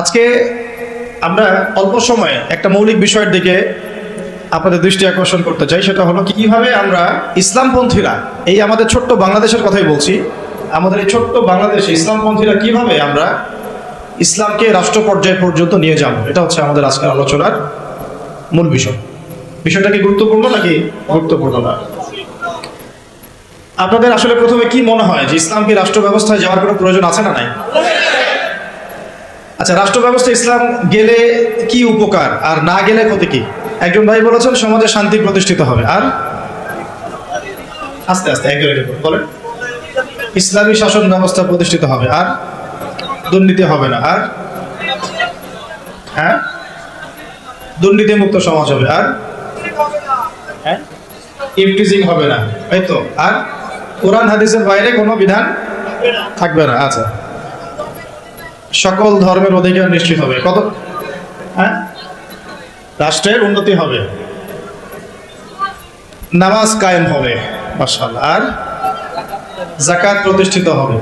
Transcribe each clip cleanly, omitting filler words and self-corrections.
আজকে আমরা অল্প সময়ে একটা মৌলিক বিষয়ের দিকে আপনাদের দৃষ্টি আকর্ষণ করতে চাই। সেটা হলো কিভাবে আমরা ইসলামপন্থীরা, এই আমাদের ছোট্ট বাংলাদেশের কথাই বলছি, আমাদের এই ছোট্ট বাংলাদেশে ইসলামপন্থীরা কিভাবে আমরা ইসলামকে রাষ্ট্র পর্যায় পর্যন্ত নিয়ে যাব। এটা হচ্ছে আমাদের আজকের আলোচনার মূল বিষয়। বিষয়টা কি গুরুত্বপূর্ণ নাকি গুরুত্বপূর্ণ না? আপনাদের আসলে প্রথমে কি মনে হয় যে ইসলামকে রাষ্ট্র ব্যবস্থায় যাওয়ার কোনো প্রয়োজন আছে না নাই? আচ্ছা, রাষ্ট্র ব্যবস্থা ইসলাম গেলে কি উপকার আর না গেলে ক্ষতি কি? একজন ভাই বলেছেন সমাজে শান্তি প্রতিষ্ঠিত হবে, আর আস্তে আস্তে একজন বলেন ইসলামী শাসন ব্যবস্থা প্রতিষ্ঠিত হবে, আর দুর্নীতি হবে না, আর হ্যাঁ দুর্নীতি মুক্ত সমাজ হবে, আর হ্যাঁ ইফটিজিং হবে না, তাই তো? আর কোরআন হাদিসের বাইরে কোনো বিধান থাকবে না। আচ্ছা, সকল ধর্মের অধিকার নিশ্চিত হবে। কত? হ্যাঁ, রাষ্ট্রের উন্নতি হবে, নামাজ কায়েম হবে, মাশাআল্লাহ, আর যাকাত প্রতিষ্ঠিত হবে,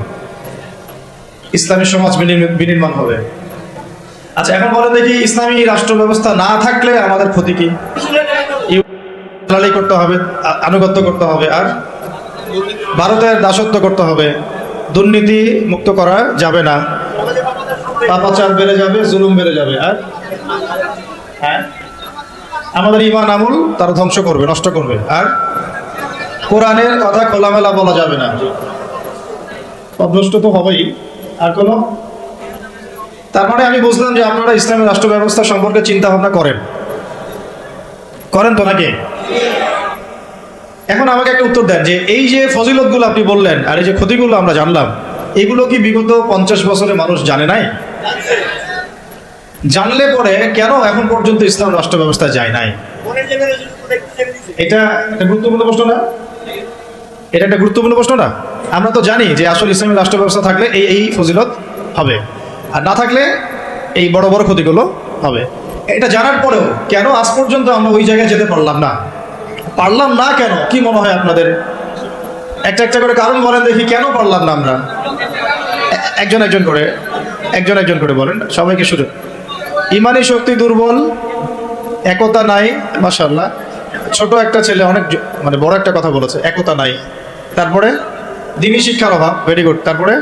ইসলামী সমাজ বিনির্মাণ হবে। আচ্ছা, এখন বলে দেখি ইসলামী রাষ্ট্র ব্যবস্থা না থাকলে আমাদের ক্ষতি কি? করতে হবে, আনুগত্য করতে হবে, আর ভারতের দাসত্ব করতে হবে, দুর্নীতি মুক্ত করা যাবে না, পাপাচার বেড়ে যাবে, জুলুম বেড়ে যাবে, আর হ্যাঁ আমাদের ইমান আমল তারা ধ্বংস করবে, নষ্ট করবে, আর কোরআনের কথা খোলামেলা বলা যাবে না, অভ্যস্ত তো হবেই। আর কোনো? তার মানে আমি বুঝলাম যে আপনারা ইসলামী রাষ্ট্র ব্যবস্থা সম্পর্কে চিন্তা ভাবনা করেন তো নাকি? এখন আমাকে একটা উত্তর দেন যে এই যে ফজিলতগুলো আপনি বললেন আর এই যে ক্ষতিগুলো আমরা জানলাম, এগুলো কি বিগত 50 বছরে মানুষ জানে নাই? জানলে পরে কেন এখন পর্যন্ত ইসলাম রাষ্ট্র ব্যবস্থা যায় নাই? এটা একটা গুরুত্বপূর্ণ প্রশ্ন না? এটা একটা গুরুত্বপূর্ণ প্রশ্ন না? আমরা তো জানি যে আসলে ইসলামী রাষ্ট্র ব্যবস্থা থাকলে এই ফজিলত হবে, আর না থাকলে এই বড় বড় ক্ষতিগুলো হবে। এটা জানার পরেও কেন আজ পর্যন্ত আমরা ওই জায়গায় যেতে পারলাম না? কেন? কি মনে হয় আপনাদের? একটা একটা করে কারণ বলেন দেখি, কেন পারলাম না আমরা? একজন একজন করে বলেন, সবাইকে সুযোগ। ইমানি শক্তি দুর্বল, একতা নাই। মাশাআল্লাহ, ছোট একটা ছেলে অনেক মানে বড় একটা কথা বলেছে, একতা নাই। তারপরে দিনী শিক্ষার অভাব, ভেরি গুড। তারপরে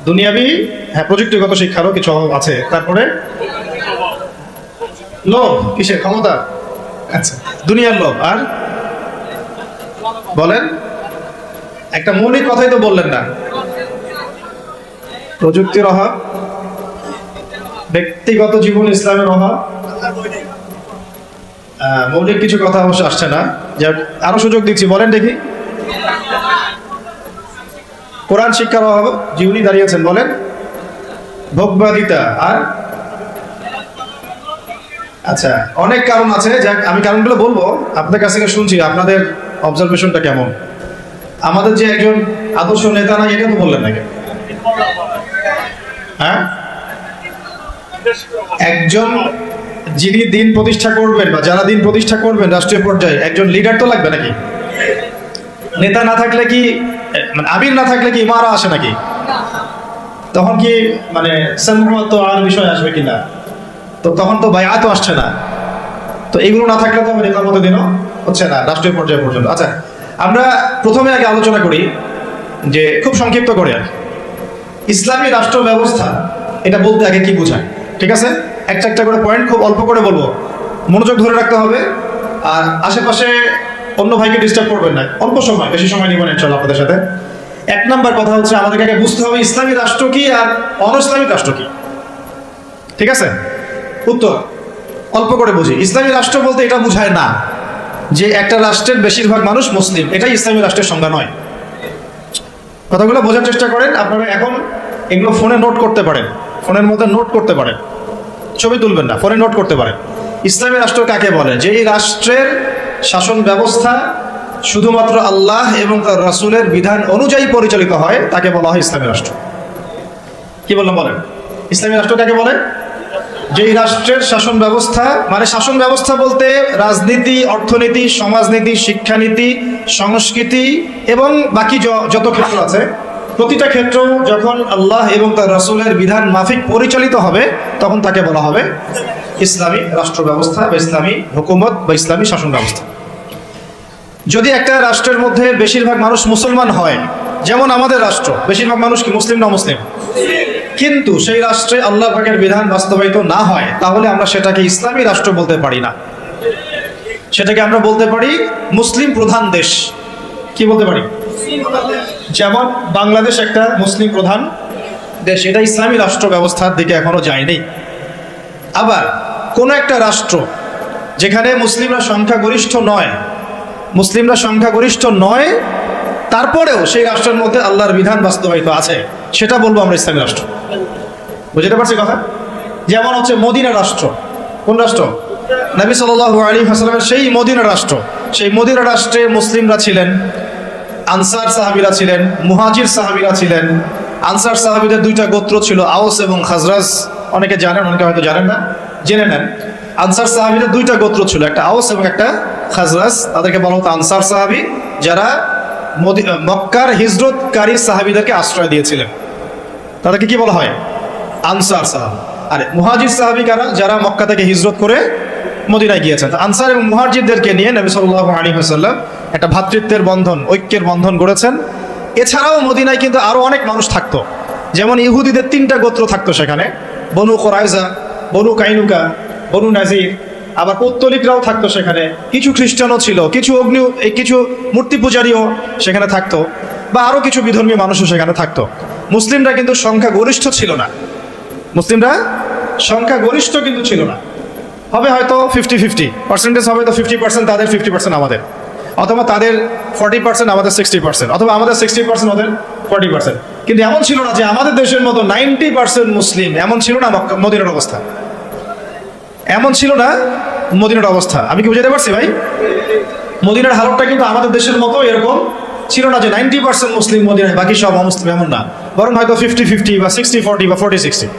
দুনিয়াবি, হ্যাঁ প্রযুক্তিগত শিক্ষারও কিছু অভাব আছে। তারপরে লোভ, কিসের? ক্ষমতা। আচ্ছা, দুনিয়ার লোভ। আর বলেন, একটা মৌলিক কথাই তো বললেন না। প্রযুক্তির অভাব, ব্যক্তিগত জীবন ইসলামের অভাব, মৌলিক কিছু কথা অবশ্য আসছে না। আরো সুযোগ দিচ্ছি, বলেন দেখি। কোরআন শিক্ষার অভাব, জীবনী দাঁড়িয়েছেন, বলেন। ভোগবাদিতা, আর আচ্ছা অনেক কারণ আছে। যাক, আমি কারণগুলো বলবো, আপনাদের কাছ থেকে শুনছি আপনাদের অবজারভেশনটা কেমন। আমাদের যে একজন আদর্শ নেতা নাই, এটা তো বললেন নাকি? হ্যাঁ, একজন যিনি দিন প্রতিষ্ঠা করবেন বা যারা দিন প্রতিষ্ঠা করবেন রাষ্ট্রীয় পর্যায়ে, একজন লিডার তো লাগবে নাকি? নেতা না থাকলে কি, মানে আমির না থাকলে কি ইমারা আসে নাকি? তখন কি মানে সম্মত আর বিষয় আসবে কিনা? তো তখন তো বায়াত আসছে না। তো এগুলো না থাকলে তো নেতার মতো দিনও হচ্ছে না রাষ্ট্রীয় পর্যায় পর্যন্ত। আচ্ছা, আমরা প্রথমে আগে আলোচনা করি যে খুব সংক্ষিপ্ত করে ইসলামী রাষ্ট্র ব্যবস্থা এটা বলতে আগে কি বোঝায়, ঠিক আছে? একটা একটা করে পয়েন্ট খুব অল্প করে বলবো, মনোযোগ ধরে রাখতে হবে, আর আশেপাশে অন্য ভাইকে ডিস্টার্ব করবেন না। অল্প সময়, বেশি সময় নিবেন ইনশাআল্লাহ আপনাদের সাথে। এক নাম্বার কথা হচ্ছে আমাদেরকে আগে বুঝতে হবে ইসলামী রাষ্ট্র কি আর অনইসলামিক রাষ্ট্র কি, ঠিক আছে? উত্তর অল্প করে বুঝি। ইসলামী রাষ্ট্র বলতে এটা বোঝায় না যে একটা রাষ্ট্রের বেশিরভাগ মানুষ মুসলিম, এটাই ইসলামী রাষ্ট্রের সংজ্ঞা নয়। কথাগুলো বোঝার চেষ্টা করেন। আপনারা এখন এগুলো ফোনে নোট করতে পারেন, ফোনের মধ্যে নোট করতে পারেন, ছবি তুলবেন না, ফোনে নোট করতে পারেন। ইসলামী রাষ্ট্র কাকে বলে? যে এই রাষ্ট্রের শাসন ব্যবস্থা শুধুমাত্র আল্লাহ এবং তার রাসূলের বিধান অনুযায়ী পরিচালিত হয়, তাকে বলা হয় ইসলামী রাষ্ট্র। কি বললাম বলেন? ইসলামী রাষ্ট্র কাকে বলে? যেই রাষ্ট্রের শাসন ব্যবস্থা, মানে শাসন ব্যবস্থা বলতে রাজনীতি, অর্থনীতি, সমাজনীতি, শিক্ষানীতি, সংস্কৃতি এবং বাকি যত ক্ষেত্র আছে, প্রতিটা ক্ষেত্র যখন আল্লাহ এবং তার রাসূলের বিধান মাফিক পরিচালিত হবে তখন তাকে বলা হবে ইসলামী রাষ্ট্র ব্যবস্থা বা ইসলামী হুকুমত বা ইসলামী শাসন ব্যবস্থা। যদি একটা রাষ্ট্রের মধ্যে বেশিরভাগ মানুষ মুসলমান হয়, যেমন আমাদের রাষ্ট্র, বেশিরভাগ মানুষ কি মুসলিম না মুসলিম, কিন্তু সেই রাষ্ট্রে আল্লাহ পাকের বিধান বাস্তবায়িত না হয়, তাহলে আমরা সেটাকে ইসলামী রাষ্ট্র বলতে পারি না, সেটাকে আমরা বলতে পারি মুসলিম প্রধান দেশ। কি বলতে পারি? যেমন বাংলাদেশ একটা মুসলিম প্রধান দেশ, এটা ইসলামী রাষ্ট্র ব্যবস্থার দিকে এখনো যায়নি। আবার কোন একটা রাষ্ট্র যেখানে মুসলিমরা সংখ্যাগরিষ্ঠ নয়, তারপরেও সেই রাষ্ট্রের মধ্যে আল্লাহর বিধান বাস্তবায়িত আছে, সেটা বলবো আমরা ইসলামী রাষ্ট্র। বুঝতে পারছি কথা? যেমন হচ্ছে মদিনা রাষ্ট্র। কোন রাষ্ট্র? নবী সাল্লাল্লাহু আলাইহি ওয়াসাল্লামের সেই মদিনা রাষ্ট্র। সেই মদিনা রাষ্ট্রে মুসলিমরা ছিলেন, আনসার সাহাবীরা ছিলেন, মুহাজির সাহাবীরা ছিলেন। আনসার সাহাবীদের দুইটা গোত্র ছিল, আওস এবং খাজরাজ। অনেকে জানেন, অনেকে হয়তো জানেন না, জেনে নেন। আনসার সাহাবীদের দুইটা গোত্র ছিল, একটা আওস এবং একটা খাজরাজ। তাদেরকে বলা হতো আনসার সাহাবী, যারা মক্কার হিজরতকারী সাহাবীদেরকে আশ্রয় দিয়েছিলেন, তাদেরকে কি বলা হয়? আনসার সাহাবী। আর মুহাজির সাহাবী কারা? যারা মক্কা থেকে হিজরত করে মদিনায় গিয়েছেন। আনসার এবং মুহাজিরদেরকে নিয়ে নবী সাল্লাল্লাহু আলাইহি ওয়াসাল্লাম একটা ভ্রাতৃত্বের বন্ধন, ঐক্যের বন্ধন গড়েছেন। এছাড়াও মদিনায় কিন্তু আরো অনেক মানুষ থাকতো, যেমন ইহুদিদের 3টা গোত্র থাকতো সেখানে, বনু কুরাইজা, বনু কাইনুকা, বনু নাজির। আবার পৌত্তলিকরাও থাকতো সেখানে, কিছু খ্রিস্টানও ছিল, কিছু মূর্তি পূজারীও সেখানে থাকতো, বা আরো কিছু বিধর্মী মানুষও সেখানে থাকতো। মুসলিমরা কিন্তু সংখ্যাগরিষ্ঠ ছিল না, কিন্তু ছিল না। হবে হয়তো 50-50 পার্সেন্টেজ, হবে তো 50% তাদের, 50% আমাদের, অথবা তাদের 40% আমাদের 60%, অথবা আমাদের 60% ওদের 40%। কিন্তু এমন ছিল না যে আমাদের দেশের মতো 90% মুসলিম, এমন ছিল না মদিনার অবস্থা, আমি কি বুঝাতে পারছি ভাই? মদিনার হালতটা কিন্তু আমাদের দেশের মতো এরকম ছিল না যে 90% মুসলিম মদিনায়, বাকি সব অমুসলিম, এমন না। বরং হয়তো 50-50 বা 60-40 বা 40-60।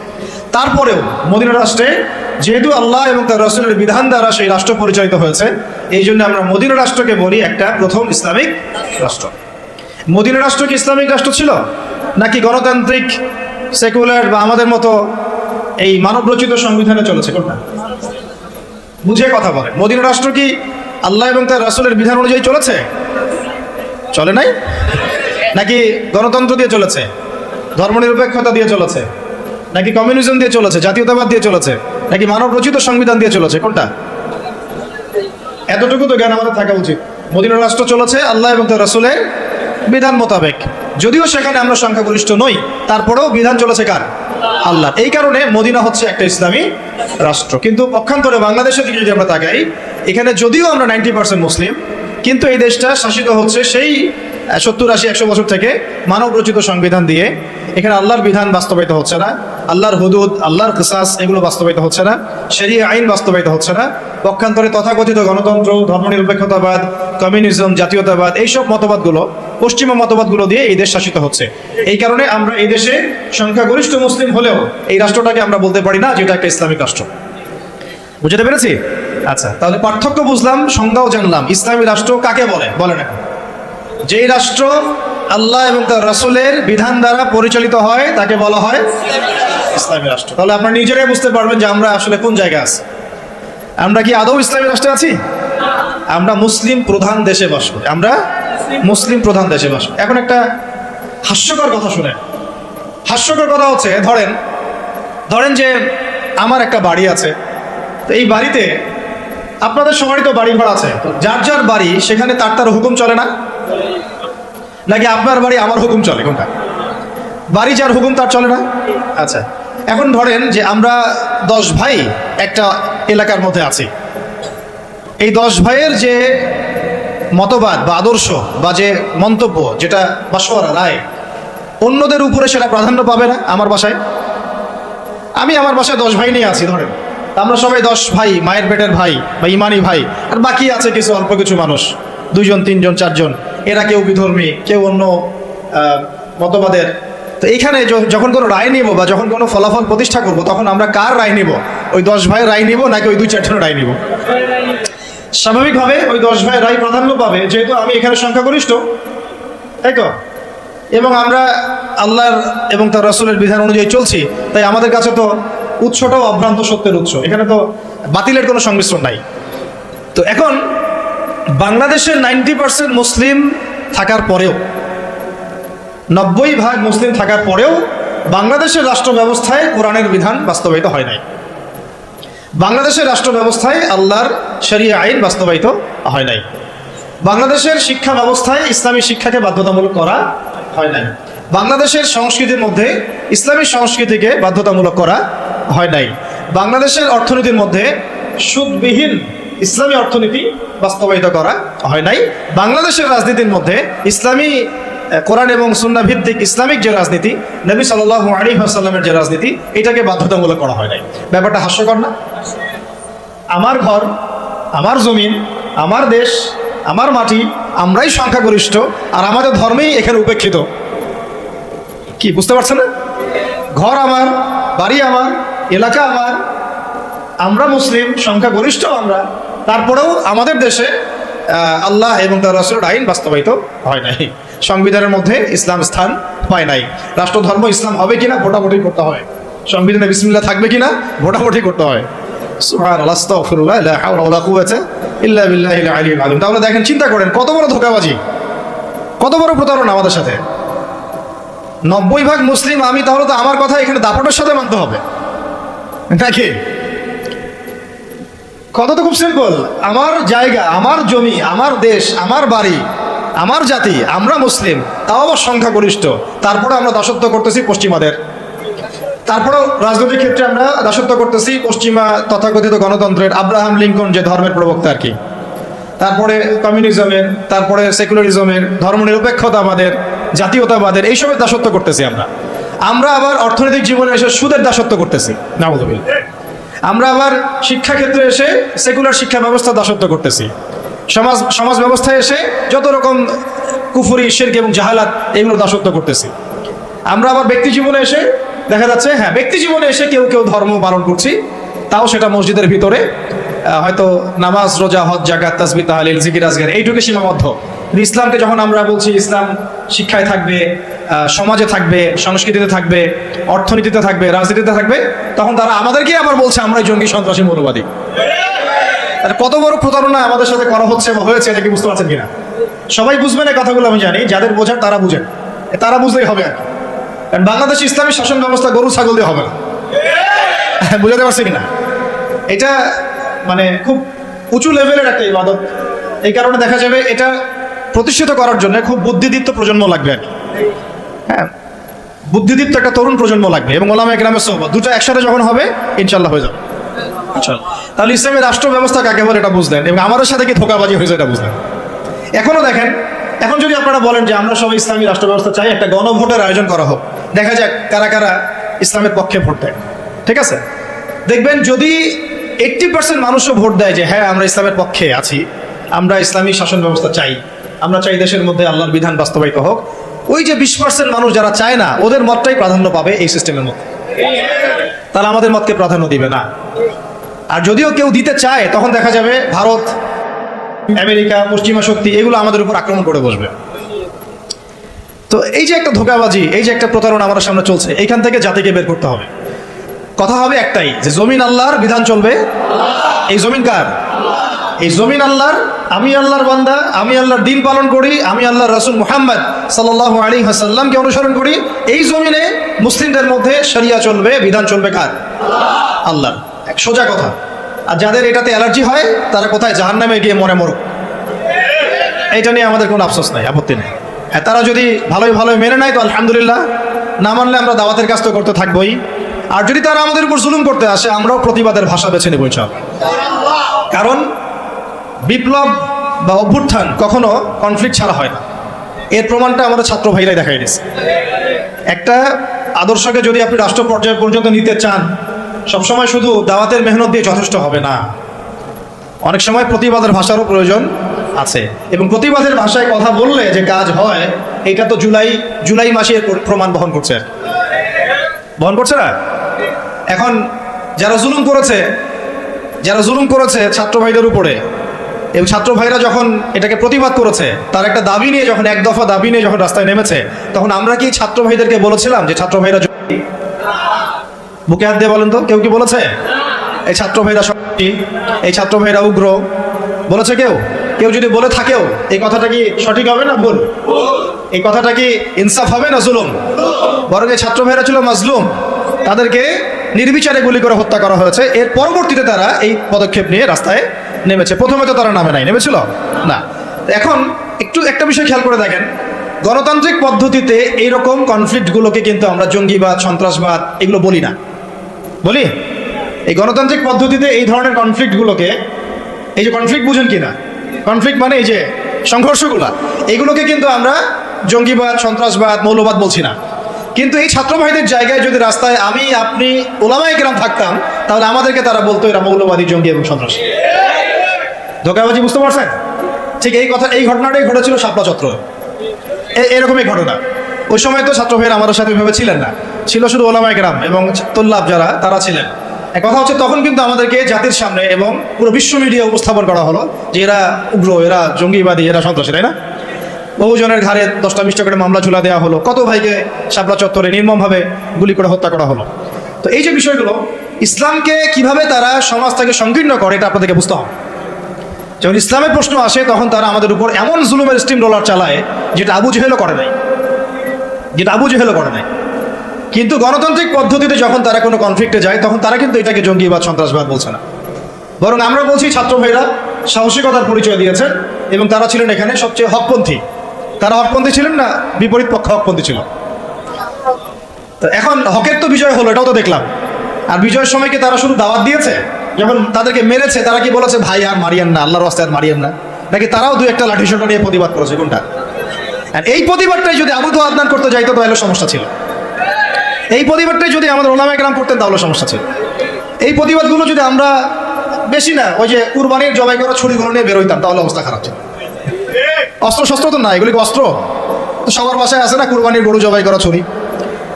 তারপরেও মদিনা রাষ্ট্রে যেহেতু আল্লাহ এবং তার রাসূলের বিধান দ্বারা সেই রাষ্ট্র পরিচালিত হয়েছে, এই জন্য আমরা মদিনা রাষ্ট্রকে বলি একটা প্রথম ইসলামিক রাষ্ট্র। মদিনা রাষ্ট্র কি ইসলামিক রাষ্ট্র ছিল, নাকি গণতান্ত্রিক সেকুলার বা আমাদের মতো এই মানবরচিত সংবিধানে চলেছে? কোনটা? বুঝে কথা বলে। মদিনা রাষ্ট্র কি আল্লাহ এবং তার রাসূলের বিধান অনুযায়ী চলেছে? চলে নাই? নাকি গণতন্ত্র দিয়ে চলেছে, ধর্মনিরপেক্ষতা দিয়ে চলেছে, নাকি কমিউনিজম দিয়ে চলেছে, জাতীয়তাবাদ দিয়ে চলেছে, নাকি মানব রচিত সংবিধান দিয়ে চলেছে? কোনটা? এতটুকু তো জ্ঞান আমাদের থাকা উচিত। মদিনা রাষ্ট্র চলেছে আল্লাহ এবং তার রাসূলের বিধান মোতাবেক, যদিও সেখানে আমরা সংখ্যাগরিষ্ঠ নই, তারপরেও বিধান চলেছে কার? আল্লাহ। এই কারণে মদিনা হচ্ছে একটা ইসলামী রাষ্ট্র। কিন্তু পক্ষান্তরে বাংলাদেশের দিকে যদি আমরা তাকাই, এখানে যদিও আমরা 90% মুসলিম, কিন্তু এই দেশটা শাসিত হচ্ছে সেই 70-80-100 বছর থেকে মানব রচিত সংবিধান দিয়ে। এখানে আল্লাহর বিধান বাস্তবায়িত হচ্ছে না, আল্লাহর হুদুদ, আল্লাহর কিসাস, এগুলো বাস্তবায়িত হচ্ছে না, শরিয়া আইন বাস্তবায়িত হচ্ছে না। পক্ষান্তরে তথাকথিত গণতন্ত্র, ধর্মনিরপেক্ষতাবাদ, কমিউনিজম, জাতীয়তাবাদ, এইসব মতবাদগুলো, পশ্চিমা মতবাদগুলো দিয়ে এই দেশ শাসিত হচ্ছে। এই কারণে আমরা এই দেশে সংখ্যাগরিষ্ঠ মুসলিম হলেও এই রাষ্ট্রটাকে আমরা বলতে পারি না যেটা একটা ইসলামিক রাষ্ট্র। বুঝতে পেরেছি? আচ্ছা, তাহলে পার্থক্য বুঝলাম, সংজ্ঞাও জানলাম। ইসলামী রাষ্ট্র কাকে বলে? বলেন। যেই রাষ্ট্র আল্লাহ এবং তার রাসূলের বিধান দ্বারা পরিচালিত হয় তাকে বলা হয় ইসলামী রাষ্ট্র। তাহলে আপনারা নিজেরাই বুঝতে পারবেন যে আমরা আসলে কোন জায়গায় আছি। আমরা কি আদৌ ইসলামী রাষ্ট্রে আছি? আমরা মুসলিম প্রধান দেশে বাস করি, এখন একটা হাস্যকর কথা শুনে, হাস্যকর কথা হচ্ছে, ধরেন যে আমার একটা বাড়ি আছে, তো এই বাড়িতে আপনাদের সবারই তো বাড়ি ঘর আছে, যার যার বাড়ি সেখানে তার হুকুম চলে না, নাকি আপনার বাড়ি আমার হুকুম চলে? কোনটা? বাড়ি যার হুকুম তার চলে না? আচ্ছা, এখন ধরেন যে আমরা 10 ভাই একটা এলাকার মধ্যে আছি। এই 10 ভাইয়ের যে মতবাদ বা আদর্শ বা যে মন্তব্য, যেটা মাশওয়ারা, রায়, অন্যদের উপরে সেটা প্রাধান্য পাবে না। আমার বাসায় 10 ভাই নিয়ে আছি, ধরেন আমরা সবাই 10 ভাই, মায়ের পেটের ভাই বা ইমানি ভাই, আর বাকি আছে কিছু অল্প কিছু মানুষ, 2 জন 3 জন 4 জন, এরা কেউ বিধর্মী, কেউ অন্য মতবাদের। তো এইখানে যখন কোনো রায় নিব বা যখন কোনো ফলাফল প্রতিষ্ঠা করব, তখন আমরা কার রায় নিব? ওই 10 ভাইয়ের রায় নিব, নাকি ওই 2-4 জনের রায় নিব? স্বাভাবিকভাবে ওই 10 ভাইয়ের রায় প্রাধান্য পাবে, যেহেতু আমি এখানে সংখ্যাগরিষ্ঠ, তাই তো? এবং আমরা আল্লাহর এবং তার রাসূলের বিধান অনুযায়ী চলছি, তাই আমাদের কাছে তো উৎসটাও অভ্রান্ত সত্যের উৎস, এখানে তো বাতিলের কোনো সংমিশ্রণ নাই। তো এখন বাংলাদেশের 90% মুসলিম থাকার পরেও, 90% মুসলিম থাকার পরেও বাংলাদেশের রাষ্ট্র ব্যবস্থায় কোরআনের বিধান বাস্তবায়িত হয় নাই। বাংলাদেশের রাষ্ট্র ব্যবস্থায় আল্লাহর শরিয়া আইন বাস্তবায়িত হয় নাই। বাংলাদেশের শিক্ষা ব্যবস্থায় ইসলামী শিক্ষাকে বাধ্যতামূলক করা হয় নাই। বাংলাদেশের সংস্কৃতির মধ্যে ইসলামী সংস্কৃতিকে বাধ্যতামূলক করা হয় নাই। বাংলাদেশের অর্থনীতির মধ্যে সুদবিহীন ইসলামী অর্থনীতি বাস্তবায়িত করা হয় নাই। বাংলাদেশের রাজনীতির মধ্যে ইসলামী কোরআন এবং সুন্নাহ ভিত্তিক ইসলামিক যে রাজনীতি, নবী সাল্লাল্লাহু আলাইহি ওয়াসাল্লামের যে রাজনীতি, এটাকে বাধ্যতামূলক করা হয় নাই। ব্যাপারটা হাস্যকর না? আমার ঘর, আমার জমিন, আমার দেশ, আমার মাটি, আমরাই সংখ্যাগরিষ্ঠ, আর আমাদের ধর্মেই এখানে উপেক্ষিত। কি বুঝতে পারছেন না? ঘর আমার, বাড়ি আমার, এলাকা আমার, আমরা মুসলিম, সংখ্যাগরিষ্ঠ আমরা, তারপরেও আমাদের দেশে আল্লাহ এবং তার রাসূলের আইন বাস্তবায়িত হয় নাই। সংবিধানের মধ্যে ইসলাম স্থান পায় নাই। রাষ্ট্রধর্ম ইসলাম হবে কিনা ভোটাভুটি করতে হয়। সংবিধানে বিসমিল্লাহ থাকবে কিনা ভোটাভুটি করতে হয়। সুবহানাল্লাহ, আস্তাগফিরুল্লাহ, লা হাওলা ওয়ালা কুওয়াতা ইল্লা বিল্লাহিল আলিয়্যিল আযীম। তাহলে দেখেন, চিন্তা করেন কত বড় ধোঁকাবাজি, কত বড় প্রতারণা আমাদের সাথে। 90% মুসলিম আমি, তাহলে তো আমার কথা এখানে দাপটের সাথে মানতে হবে নাকি? কথা তো খুব সিম্পল। আমার জায়গা, আমার জমি, আমার দেশ, আমার বাড়ি, আমার জাতি, আমরা মুসলিম, তাও আবার সংখ্যাগরিষ্ঠ, তারপরে আমরা দাসত্ব করতেছি পশ্চিমাদের। তারপরেও রাজনৈতিক ক্ষেত্রে আমরা দাসত্ব করতেছি পশ্চিমা তথাকথিত গণতন্ত্রের, আব্রাহাম লিঙ্কন যে ধর্মের প্রবক্তা আর কি, তারপরে কমিউনিজমের, তারপরে সেকুলারিজমের, ধর্মনিরপেক্ষতাবাদের, জাতীয়তাবাদের, এইসবের দাসত্ব করতেছি আমরা। আমরা আবার অর্থনৈতিক জীবনে এসে সুদের দাসত্ব করতেছি, নাউযুবিল্লাহ। আমরা আবার শিক্ষাক্ষেত্রে এসে সেকুলার শিক্ষা ব্যবস্থা দাসত্ব করতেছি। সমাজ ব্যবস্থায় এসে যত রকম কুফরি, শিরক এবং জাহালাত, এগুলো দাসত্ব করতেছি। আমরা আবার ব্যক্তি জীবনে এসে দেখা যাচ্ছে, হ্যাঁ, ব্যক্তি জীবনে এসে কেউ কেউ ধর্ম পালন করছি, তাও সেটা মসজিদের ভিতরে, হয়তো নামাজ, রোজা, হজ, যাকাত, তাসবিহ, তাহলিল, জিকির, আজকার, এইটুকু সীমাবদ্ধ। ইসলামকে যখন আমরা বলছি ইসলাম শিক্ষায় থাকবে, সমাজে থাকবে, সংস্কৃতিতে থাকবে, অর্থনীতিতে থাকবে, রাজনীতিতে থাকবে, তখন তারা আমাদেরকে আবার বলছে আমরাই জঙ্গি, সন্ত্রাসী, মৌলবাদী। কত বড় প্রতারণা আমাদের সাথে করা হচ্ছে বা হয়েছে, এটা কি বুঝতে পারছেন কিনা? সবাই বুঝবেন এই কথাগুলো, আমি জানি। যাদের বোঝার তারা বুঝেন, তারা বুঝলেই হবে আর কি। কারণ বাংলাদেশ ইসলামী শাসন ব্যবস্থা গরু ছাগল দিয়ে হবে না। বুঝাতে পারছি কিনা? এটা মানে খুব উঁচু লেভেলের একটা ইবাদত। এই কারণে দেখা যাবে এটা প্রতিষ্ঠিত করার জন্য খুব বুদ্ধিদীপ্ত প্রজন্ম লাগবে আর কি। হ্যাঁ, বুদ্ধিদীপ্ত একটা তরুণ প্রজন্ম লাগবে, এবং ওলামা ইকরামের সোহবত, দুটো একসাথে যখন হবে ইনশাল্লাহ হয়ে যাবে। তাহলে ইসলামের রাষ্ট্র ব্যবস্থা কাকে বলে এটা বুঝলেন, এবং আমাদের সাথে কি ধোঁকাবাজি হয়েছে এটা বুঝলেন। এখনো দেখেন, এখন যদি আপনারা বলেন যে আমরা সবাই ইসলামী রাষ্ট্র ব্যবস্থা চাই, একটা গণভোটের আয়োজন করা হোক, দেখা যাক কারা কারা ইসলামের পক্ষে ভোট দেয়। ঠিক আছে, দেখবেন যদি 80% মানুষও ভোট দেয় যে হ্যাঁ আমরা ইসলামের পক্ষে আছি, আমরা ইসলামী শাসন ব্যবস্থা চাই, আমরা চাই দেশের মধ্যে আল্লাহর বিধান বাস্তবায়িত হোক, ওই যে 20% মানুষ যারা চায় না, ওদের মতটাই প্রাধান্য পাবে এই সিস্টেমের মধ্যে। তাহলে আমাদের মতকে প্রাধান্য দিবে না। আর যদিও কেউ দিতে চায়, তখন দেখা যাবে ভারত, আমেরিকা, পশ্চিমা শক্তি, এগুলো আমাদের উপর আক্রমণ করে বসবে। তো এই যে একটা ধোঁকাবাজি, এই যে একটা প্রতারণা আমাদের সামনে চলছে, এইখান থেকে জাতিকে বের করতে হবে। কথা হবে একটাই, যে জমিন আল্লাহর, বিধান চলবে। এই জমিন কার? এই জমিন আল্লাহর। আমি আল্লাহর বান্দা, আমি আল্লাহর দিন পালন করি, আমি আল্লাহর রাসূল মুহাম্মদ সাল্লাল্লাহু আলাইহি ওয়াসাল্লামকে অনুসরণ করি। এই জমিনে মুসলিমদের মধ্যে শরিয়া চলবে, বিধান চলবে কার? আল্লাহর। এক সোজা কথা। আর যাদের এটাতে অ্যালার্জি হয়, তারা কোথায়? জাহান্নামে গিয়ে মরে মরুক, এটা নিয়ে আমাদের কোনো আফসোস নাই, আপত্তি নেই। হ্যাঁ, তারা যদি ভালোই ভালোই মেনে নেয় তো আলহামদুলিল্লাহ, না মানলে আমরা দাওয়াতের কাজ তো করতে থাকবোই। আর যদি তারা আমাদের উপর জুলুম করতে আসে, আমরাও প্রতিবাদের ভাষা বেছে নেব ইনশাআল্লাহ। কারণ বিপ্লব বা অভ্যুত্থান কখনো কনফ্লিক্ট ছাড়া হয় না। এর প্রমাণটা আমাদের ছাত্র ভাইরাই দেখাই দিয়েছে। একটা আদর্শকে যদি আপনি রাষ্ট্র পর্যায় পর্যন্ত নিতে চান, সবসময় শুধু দাওয়াতের মেহনত দিয়ে যথেষ্ট হবে না। অনেক সময় প্রতিবাদের ভাষারও প্রয়োজন আছে, এবং প্রতিবাদের ভাষায় কথা বললে যে কাজ হয়, এটা তো জুলাই মাসে প্রমাণ বহন করছে না। এখন যারা জুলুম করেছে ছাত্র ভাইদের উপরে, এবং ছাত্র ভাইরা যখন এটাকে প্রতিবাদ করেছে, তার একটা দাবি নিয়ে যখন এক দফা দাবি নিয়ে যখন রাস্তায় নেমেছে, তখন আমরা কি ছাত্র ভাইদেরকে বলেছিলাম যে ছাত্র ভাইরা বুকে হাত দিয়ে বলেন তো, কেউ কি বলেছে এই ছাত্র ভাইরা সত্যি, এই ছাত্র ভাইরা উগ্র? বলেছে কেউ? কেউ যদি বলে থাকেও, এই কথাটা কি সঠিক হবে না ভুল? এই কথাটা কি ইনসাফ হবে না জুলুম? বরং এই ছাত্র ভাইরা ছিল মাজলুম, তাদেরকে নির্বিচারে গুলি করে হত্যা করা হয়েছে। এর পরবর্তীতে তারা এই পদক্ষেপ নিয়ে রাস্তায় নেমেছে। প্রথমে তো তারা নামে নাই, নেমেছিল না। এখন একটু একটা বিষয় খেয়াল করে দেখেন, গণতান্ত্রিক পদ্ধতিতে এইরকম কনফ্লিক্টগুলোকে কিন্তু আমরা জঙ্গিবাদ, সন্ত্রাসবাদ এগুলো বলি না। বলি? এই গণতান্ত্রিক পদ্ধতিতে এই ধরনের কনফ্লিক্টগুলোকে, এই যে কনফ্লিক্ট বুঝেন কি না, কনফ্লিক্ট মানে এই যে সংঘর্ষগুলা, এগুলোকে কিন্তু আমরা জঙ্গিবাদ, সন্ত্রাসবাদ, মৌলবাদ বলছি না। কিন্তু এই ছাত্র ভাইদের জায়গায় যদি রাস্তায় আমি, আপনি, ওলামায়ে কেরাম থাকতাম, তাহলে আমাদেরকে তারা বলতো এরা মৌলবাদী, জঙ্গি এবং সন্ত্রাসী। ধোঁকাবাজি, বুঝতে পারছেন? ঠিক এই ঘটনাটাই ঘটেছিল শাপলা চত্বর। এরকমই ঘটনা। ওই সময় তো ছাত্র ভাইয়েরা আমাদের সাথে এভাবে ছিলেন না, ছিল শুধু ওলামায়ে কেরাম এবং তোল্লাব যারা, তারা ছিলেন। এক কথা হচ্ছে, তখন কিন্তু আমাদেরকে জাতির সামনে এবং পুরো বিশ্ব মিডিয়া উপস্থাপন করা হলো যে এরা উগ্র, এরা জঙ্গিবাদী, এরা সন্ত্রাসী, তাই না? বহুজনের ঘাড়ে 10টা-20টা করে মামলা ঝুলা দেওয়া হলো, কত ভাইকে শাপলা চত্বরে নির্মমভাবে গুলি করে হত্যা করা হলো। তো এই যে বিষয়গুলো, ইসলামকে কিভাবে তারা সমাজ থেকে সংকীর্ণ করে, এটা আপনাদেরকে বুঝতে হবে। যখন ইসলামের প্রশ্ন আসে, তখন তারা আমাদের উপর এমন জুলুমের স্টিম রোলার চালায় যেটা আবু জেহেলও করে নাই, কিন্তু গণতান্ত্রিক পদ্ধতিতে যখন তারা কোনো কনফ্লিক্টে যায়, তখন তারা কিন্তু এটাকে জঙ্গিবাদ, সন্ত্রাসবাদ বলছে না। বরং আমরা বলছি ছাত্র ভাইরা সাহসিকতার পরিচয় দিয়েছেন এবং তারা ছিলেন এখানে সবচেয়ে হকপন্থী। তারা হকপন্থী ছিলেন না, বিপরীত পক্ষ হকপন্থী ছিল। তো এখন হকের তো বিজয় হলো, এটাও তো দেখলাম। আর বিজয়ের সময় কি তারা শুধু দাওয়াত দিয়েছে? যখন তাদেরকে মেরেছে, তারা কি বলেছে ভাই আর মারিয়েন না, আল্লাহর রাস্তায় আর মারিয়েন না? নাকি তারাও দু একটা লাঠি সোটা নিয়ে প্রতিবাদ করেছে? কোনটা? আর এই প্রতিবাদটাই যদি আবু তো আদনান করতে যাইতো, তাহলে সমস্যা ছিল। এই প্রতিবাদটাই যদি আমাদের ওলামায়ে কেরাম করতেন, তাহলে সমস্যা ছিল। এই প্রতিবাদগুলো যদি আমরা বেশি না, ওই যে কুরবানির জবাই করা ছুরিগুলো নিয়ে বেরোইতাম, তাহলে অবস্থা খারাপ ছিল। অস্ত্র শস্ত্র তো না, এগুলি অস্ত্র তো সবার বাসায় আছে না, কুরবানির গরু জবাই করা ছুরি।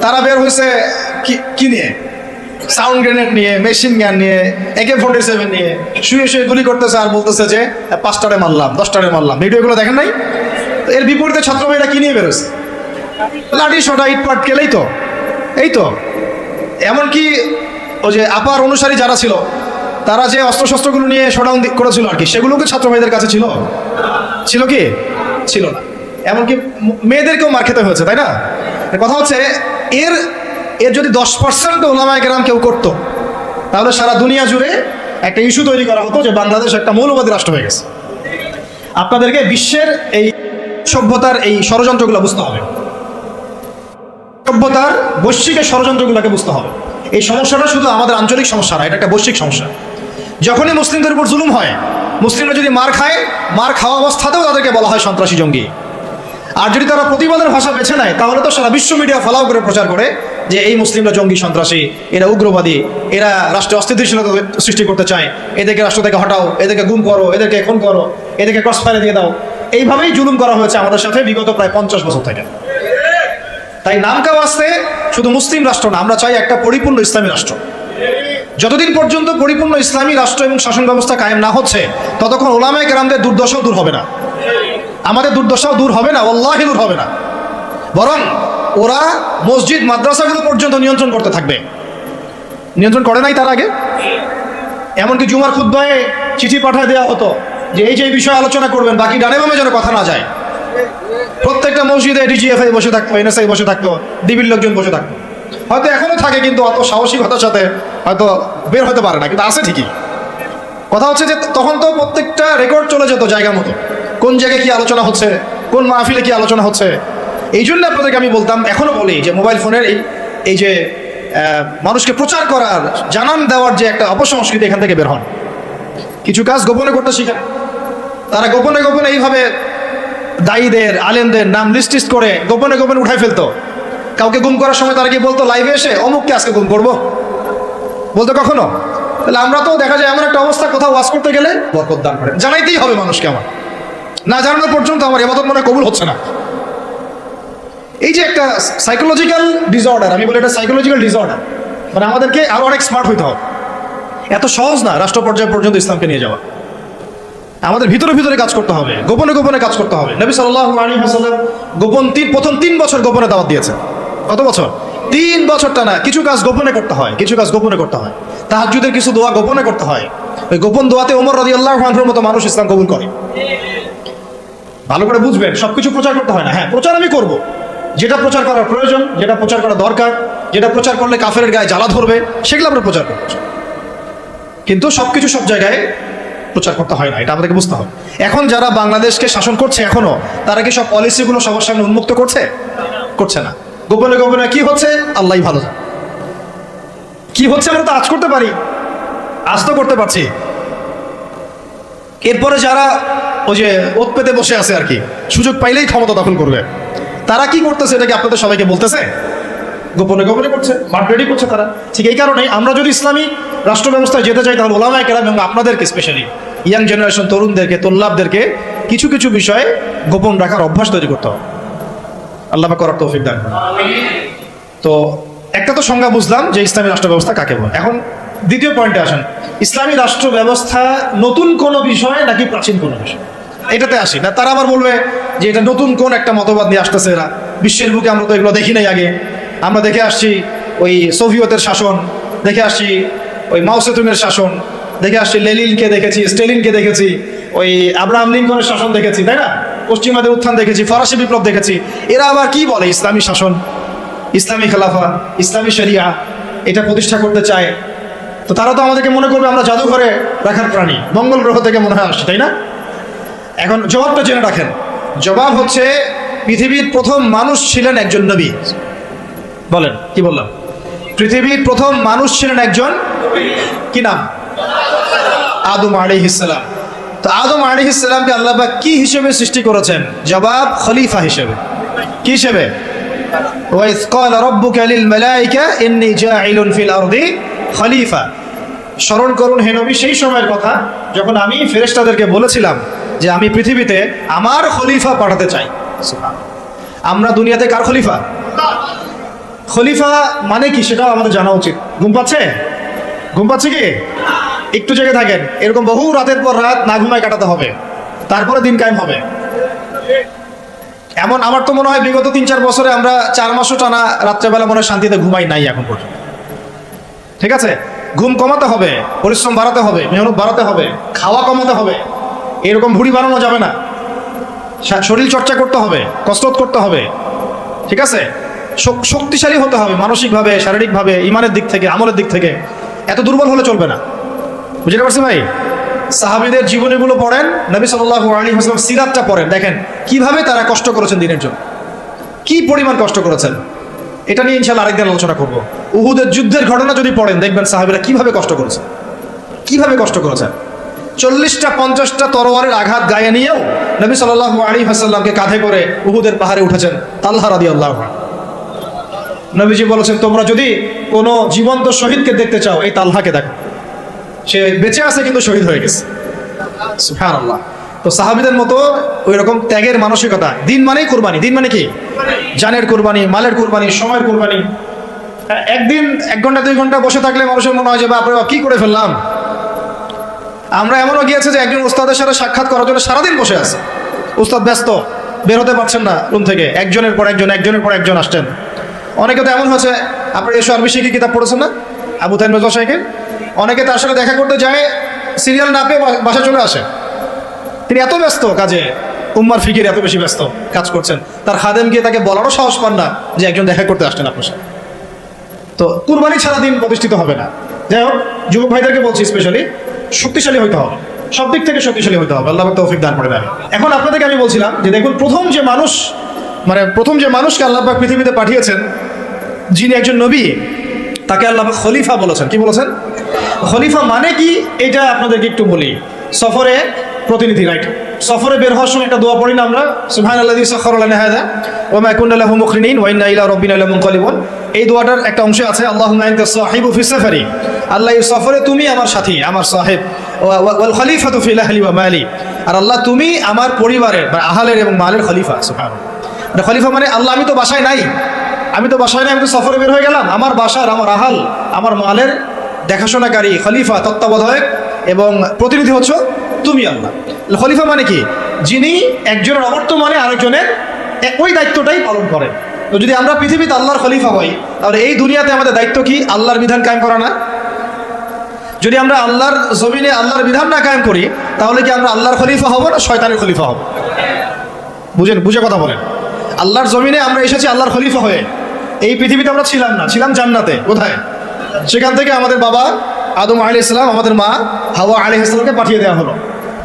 তারা বের হয়েছে কি নিয়ে? সাউন্ড গ্রেনেড নিয়ে, মেশিন গান নিয়ে, AK-47 নিয়ে শুয়ে শুয়ে গুলি করতেছে আর বলতেছে যে 5টারে মারলাম, 10টারে মারলাম। ভিডিওগুলো দেখেন নাই? তো এর বিপরীতে ছাত্র ভাইরা কি নিয়ে বেরোছে? লাঠি সোটা, ইটপাট কেলেই তো। এই তো এমনকি ওই যে আপার অনুসারী যারা ছিল, তারা যে অস্ত্রশস্ত্রগুলো নিয়ে শোডাউন করেছিল আর কি, সেগুলোকে ছাত্র ভাইদের কাছে ছিল কি? ছিল না। এমনকি মেয়েদেরকেও মার খেতে হয়েছে, তাই না? কথা হচ্ছে, এর যদি 10% ওলামায়ে কেরাম কেউ করতো, তাহলে সারা দুনিয়া জুড়ে একটা ইস্যু তৈরি করা হতো যে বাংলাদেশ একটা মৌলবাদী রাষ্ট্র হয়ে গেছে। আপনাদেরকে বিশ্বের এই সভ্যতার এই ষড়যন্ত্রগুলো বুঝতে হবে, সভ্যতার বৈশ্বিক ষড়যন্ত্রগুলোকে বুঝতে হবে। এই সমস্যাটা শুধু আমাদের আঞ্চলিক সমস্যা না, এটা একটা বৈশ্বিক সমস্যা। যখনই মুসলিমদের উপর জুলুম হয়, মুসলিমরা যদি মার খায়, মার খাওয়া অবস্থাতেও তাদেরকে বলা হয় সন্ত্রাসী, জঙ্গি। আর যদি তারা প্রতিবাদের ভাষা বেছে নেয়, তাহলে তো সারা বিশ্ব মিডিয়া ফলাও করে প্রচার করে যে এই মুসলিমরা জঙ্গি, সন্ত্রাসী, এরা উগ্রবাদী, এরা রাষ্ট্রে অস্থিতিশীলতা সৃষ্টি করতে চায়, এদেরকে রাষ্ট্র থেকে হটাও, এদেরকে গুম করো, এদেরকে খুন করো, এদেরকে ক্রস ফায়ারে দিয়ে দাও। এইভাবেই জুলুম করা হয়েছে আমাদের সাথে বিগত প্রায় 50 বছর থেকে। তাই নামকা বাস্তে শুধু মুসলিম রাষ্ট্র না, আমরা চাই একটা পরিপূর্ণ ইসলামী রাষ্ট্র। যতদিন পর্যন্ত পরিপূর্ণ ইসলামী রাষ্ট্র এবং শাসন ব্যবস্থা কায়েম না হচ্ছে, ততক্ষণ ওলামায়ে কেরামদের দুর্দশাও দূর হবে না, আমাদের দুর্দশাও দূর হবে না, ওয়াল্লাহি দূর হবে না। বরং ওরা মসজিদ, মাদ্রাসাগুলো পর্যন্ত নিয়ন্ত্রণ করতে থাকবে। নিয়ন্ত্রণ করে নাই তার আগে? এমনকি জুমার খুতবায় চিঠি পাঠিয়ে দেওয়া হতো যে এই যে বিষয়ে আলোচনা করবেন, বাকি ডানে বামে যেন কথা না যায়। প্রত্যেকটা মসজিদে DGFI বসে থাকতো, NSI বসে থাকতো, ডিবির লোকজন বসে থাকতো। হয়তো এখনো থাকে, কিন্তু অত সাহসিকতার সাথে হয়তো বের হতে পারে না, কিন্তু আছে ঠিকই। কথা হচ্ছে যে তখন তো প্রত্যেকটা রেকর্ড চলে যেত জায়গা মতো, কোন জায়গায় কি আলোচনা হচ্ছে, কোন মাহফিলে কি আলোচনা হচ্ছে। এই জন্য আপনাদেরকে আমি বলতাম, এখনো বলি যে মোবাইল ফোনের এই যে মানুষকে প্রচার করার, জানান দেওয়ার যে একটা অপসংস্কৃতি, এখান থেকে বের হন। কিছু কাজ গোপনে করতে শিখেন। তারা গোপনে গোপনে এইভাবে দায়ীদের, আলেমদের নাম লিস্ট করে গোপনে গোপনে উঠাই ফেলতো। কাউকে গুম করার সময় তারা কি বলতো লাইভে এসে, অমুককে আজকে গুম করবো? বলতো কখনো? তাহলে আমরা তো দেখা যায় এমন একটা অবস্থা, কোথাও ওয়াজ করতে গেলে বরকত দান করে জানাইতেই হবে মানুষকে। আমার না জানানোর পর্যন্ত আমার ইবাদত মনে কবুল হচ্ছে না। এই যে একটা সাইকোলজিক্যাল ডিসঅর্ডার, আমি বলি এটা সাইকোলজিক্যাল ডিসঅর্ডার। মানে আমাদেরকে আরো অনেক স্মার্ট হইতে হবে। এত সহজ না রাষ্ট্র পর্যায় পর্যন্ত ইসলামকে নিয়ে যাওয়া। আমাদের ভিতরে ভিতরে কাজ করতে হবে, গোপনে গোপনে কাজ করতে হবে। নবী সাল্লাল্লাহু আলাইহি ওয়াসাল্লাম প্রথম 3 বছর গোপনে দাওয়াত দিয়েছেন। কত বছর? 3 বছর টানা। কিছু কাজ গোপনে করতে হয়, কিছু কাজ গোপনে করতে হয়। তাহাজ্জুদের কিছু দোয়া গোপনে করতে হয়। ওই গোপন দোয়াতে ওমর রাদিয়াল্লাহু আনহুর মতো মানুষ ইসলাম কবুল করে। ভালো করে বুঝবেন, সবকিছু প্রচার করতে হয় না। হ্যাঁ, প্রচার আমি করব, যেটা প্রচার করার প্রয়োজন, যেটা প্রচার করা দরকার, যেটা প্রচার করলে কাফেরের গায়ে জ্বালা ধরবে, সেগুলো আমরা প্রচার করব। কিন্তু সবকিছু সব জায়গায় প্রচার করতে হয় না, এটা আমাদেরকে বুঝতে হবে। এখন যারা বাংলাদেশকে শাসন করছে এখনো, তারা কি সব পলিসিগুলো সবার সামনে উন্মুক্ত করছে? করছে না। গোপনে গোপনে কি হচ্ছে আল্লাহই ভালো জানে। কি হচ্ছে আমরা তো আজ করতে পারি, আজ তো করতে পারছি। এরপরে যারা ওই যে ওত পেতে বসে আছে আর কি, সুযোগ পাইলেই ক্ষমতা দখল করবে, তারা কি করতেছে এটা কি আপনাদের সবাইকে বলতেছে? গোপনে গোপনে করছে, মাঠ রেডি করছে তারা। ঠিক এই কারণেই আমরা যদি ইসলামী রাষ্ট্র ব্যবস্থায় যেতে চাই, তাহলে ওলামায়ে কেরাম এবং আপনাদেরকে, স্পেশালি ইয়াং জেনারেশন তরুণদেরকে, তোল্লাবদেরকে কিছু কিছু বিষয়ে গোপন রাখার অভ্যাস তৈরি করতে হবে। আল্লাহ পাক করার তৌফিক দান করুন। তো একটা তো সংজ্ঞা বুঝলাম যে ইসলামী রাষ্ট্র ব্যবস্থা কাকে বলে। এখন দ্বিতীয় পয়েন্টে আসেন, ইসলামী রাষ্ট্র ব্যবস্থা নতুন কোনো বিষয় নাকি প্রাচীন কোনো বিষয়, এটাতে আসি না। তারা আবার বলবে যে এটা নতুন কোন একটা মতবাদ নিয়ে আসতেছে এরা, বিশ্বের বুকে আমরা তো এগুলো দেখি নাই আগে। আমরা দেখে আসছি ওই সোভিয়েতের শাসন, দেখে আসছি ওই মাও সেতুংয়ের শাসন, দেখে আসছি লেনিনকে দেখেছি, স্টেলিনকে দেখেছি, ওই আব্রাহাম লিঙ্কনের শাসন দেখেছি, তাই না? পশ্চিমাদের উত্থান দেখেছি, ফরাসি বিপ্লব দেখেছি। এরা আবার কি বলে ইসলামী শাসন, ইসলামী খেলাফা, ইসলামী শরিয়া এটা প্রতিষ্ঠা করতে চায়। তো তারা তো আমাদেরকে মনে করবে আমরা জাদুঘরে রাখার প্রাণী, মঙ্গল গ্রহ থেকে মনে হয় আসছে, তাই না? এখন জবাবটা জেনে রাখেন। জবাব হচ্ছে, পৃথিবীর প্রথম মানুষ ছিলেন একজন নবী। বলেন, কি বললাম? পৃথিবীর প্রথম মানুষ ছিলেন একজন, কি নাম? আদম আলাইহিস সালাম। তো আদম আলাইহিস সালামকে আল্লাহ পাক কি হিসেবে সৃষ্টি করেছেন? জবাব, খলিফা হিসেবে। কি হিসেবে? ওয়াইজ ক্বালা রাব্বুকা লিল মালায়েকা ইন্নী জাইলুন ফিল আরদি খলিফা। স্মরণ করুন হে নবী সেই সময়ের কথা যখন আমি ফেরেশতাদেরকে বলেছিলাম যে আমি পৃথিবীতে আমার খলিফা পাঠাতে চাই। আমরা দুনিয়াতে কার খলিফা? খলিফা মানে কি সেটাও আমাদের জানা উচিত। ঘুম পাচ্ছে? ঘুম পাচ্ছে কি? একটু জেগে থাকেন। এরকম বহু রাতের পর রাত না ঘুমায় কাটাতে হবে, তারপরে দিন কায়েম হবে। এমন আমার তো মনে হয় বিগত 3-4 বছরে আমরা 4 মাসও টানা রাত্রেবেলা মনে হয় শান্তিতে ঘুমাই নাই এখন পর্যন্ত। ঠিক আছে, ঘুম কমাতে হবে, পরিশ্রম বাড়াতে হবে, মেহনত বাড়াতে হবে, খাওয়া কমাতে হবে। এরকম ভুঁড়ি বানানো যাবে না। শরীর চর্চা করতে হবে, কসরত করতে হবে। ঠিক আছে, শক্তিশালী হতে হবে মানসিকভাবে, শারীরিকভাবে, ইমানের দিক থেকে, আমলের দিক থেকে। এত দুর্বল হলে চলবে না। বুঝতে পারছি ভাই? সাহাবীদের জীবনীগুলো পড়েন, নবী সাল্লাল্লাহু আলাইহি ওয়াসাল্লাম সিরাতটা পড়েন, দেখেন কিভাবে তারা কষ্ট করেছেন দিনের জন্য, কি পরিমাণ কষ্ট করেছেন। এটা নিয়ে ইনশাআল্লাহ আরেকদিন আলোচনা করব। উহুদের যুদ্ধের ঘটনা যদি পড়েন, দেখবেন সাহাবীরা কিভাবে কষ্ট করেছেন, কিভাবে কষ্ট করেছেন। 40টা 50টা তরোয়ারের আঘাত গায়ে নিয়েও নবী সাল্লাল্লাহু আলাইহি ওয়াসাল্লামকে কাঁধে করে উহুদের পাহাড়ে উঠেছেন তালহা রাদিয়াল্লাহু আনহু। নবীজি বলেছেন, তোমরা যদি কোনো জীবন্ত শহীদকে দেখতে চাও, এই তালহাকে দেখো, সে বেঁচে আছে কিন্তু শহীদ হয়ে গেছে। সুবহানাল্লাহ। তো সাহাবীদের মতো ওই রকম ত্যাগের মানসিকতা। দিন মানেই কুরবানি। দিন মানে কি? জানের কুরবানি, মালের কুরবানি, সময়ের কুরবানি। একদিন 1 ঘন্টা 2 ঘন্টা বসে থাকলে মানুষের মনে হয় যে বাপরে বাপ কি করে ফেললাম। আমরা এমনও গিয়েছে যে একজন উস্তাদের সাথে সাক্ষাৎ করার জন্য সারাদিন বসে আছে। উস্তাদ ব্যস্ত, বের হতে পারছেন না রুম থেকে, একজনের পর একজন আসছেন। অনেকে তো এমন হয়েছে, আপনার এসো আরবি শিখি কিতাব পড়েছেন না আবু তাইম রাজা সাহেবের? অনেকে তার সাথে দেখা করতে যায়, সিরিয়াল না পেয়ে বাসা চলে আসে। তিনি এত ব্যস্ত কাজে, উম্মার ফিকির এত বেশি ব্যস্ত কাজ করছেন, তার খাদেম গিয়ে তাকে বলারও সাহস পান না যে একজন দেখা করতে আসছেন আপনার সাথে। তো কুরবানি ছাড়া দিন প্রতিষ্ঠিত হবে না। যাই হোক, যুবক ভাইদেরকে বলছি স্পেশালি, শক্তিশালী হইতে হবে, সব দিক থেকে শক্তিশালী হইতে হবে। আল্লাহ তৌফিক দান করে দেন। এখন আপনাদেরকে আমি বলছিলাম যে দেখুন, প্রথম যে মানুষকে আল্লাহ পাক পৃথিবীতে পাঠিয়েছেন, যিনি একজন নবী, তাকে আল্লাহ পাক খলিফা বলেছেন। কি বলেছেন? খলিফা মানে কি এটা আপনাদেরকে একটু বলি। সফরে প্রতিনিধি, রাইট? সফরে বের হওয়ার সময় একটা দোয়া পড়ি না আমরা, সুবহানাল্লাযী সাখারা লানা হাযা ওয়া মা কুন্না লাহু মুকরিনিন ওয়া ইন্না ইলা রাব্বিনা লামুনকালিবুন। এই দোয়াটার একটা অংশ আছে, আল্লাহুম্মা আনতা সাহিবু ফি সাফারি, আল্লাহ এই সফরে তুমি আমার সাথী, আমার সাহেব, ওয়াল খলিফাতু ফিল আহলি ওয়া মালি, আর আল্লাহ তুমি আমার পরিবারের বা আহলের এবং মালের খলিফা। সুবহানাল্লাহ। খলিফা মানে আল্লাহ আমি তো বাসায় নাই, আমি তো সফরে বের হয়ে গেলাম, আমার বাসার, আমার আহাল, আমার মালের দেখাশোনাকারী খলিফা, তত্ত্বাবধায়ক এবং প্রতিনিধি হচ্ছে তুমি আল্লাহ। খলিফা মানে কি? যিনি একজনের অবর্তমানে আরেকজনের ওই দায়িত্বটাই পালন করেন। তো যদি আমরা পৃথিবীতে আল্লাহর খলিফা হই, তাহলে এই দুনিয়াতে আমাদের দায়িত্ব কি? আল্লাহর বিধান কায়েম করা না? যদি আমরা আল্লাহর জমিনে আল্লাহর বিধান না কায়েম করি, তাহলে কি আমরা আল্লাহর খলিফা হব না শয়তানের খলিফা হব? বুঝে কথা বলেন। আল্লাহর জমিনে আমরা এসেছি আল্লাহর খলিফা হয়ে। এই পৃথিবীতে আমরা ছিলাম না, ছিলাম জান্নাতে। কোথায়? সেখান থেকে আমাদের বাবা আদম আলাইহিস সালাম, আমাদের মা হাওয়া আলাইহিস সালামকে পাঠিয়ে দেওয়া হলো।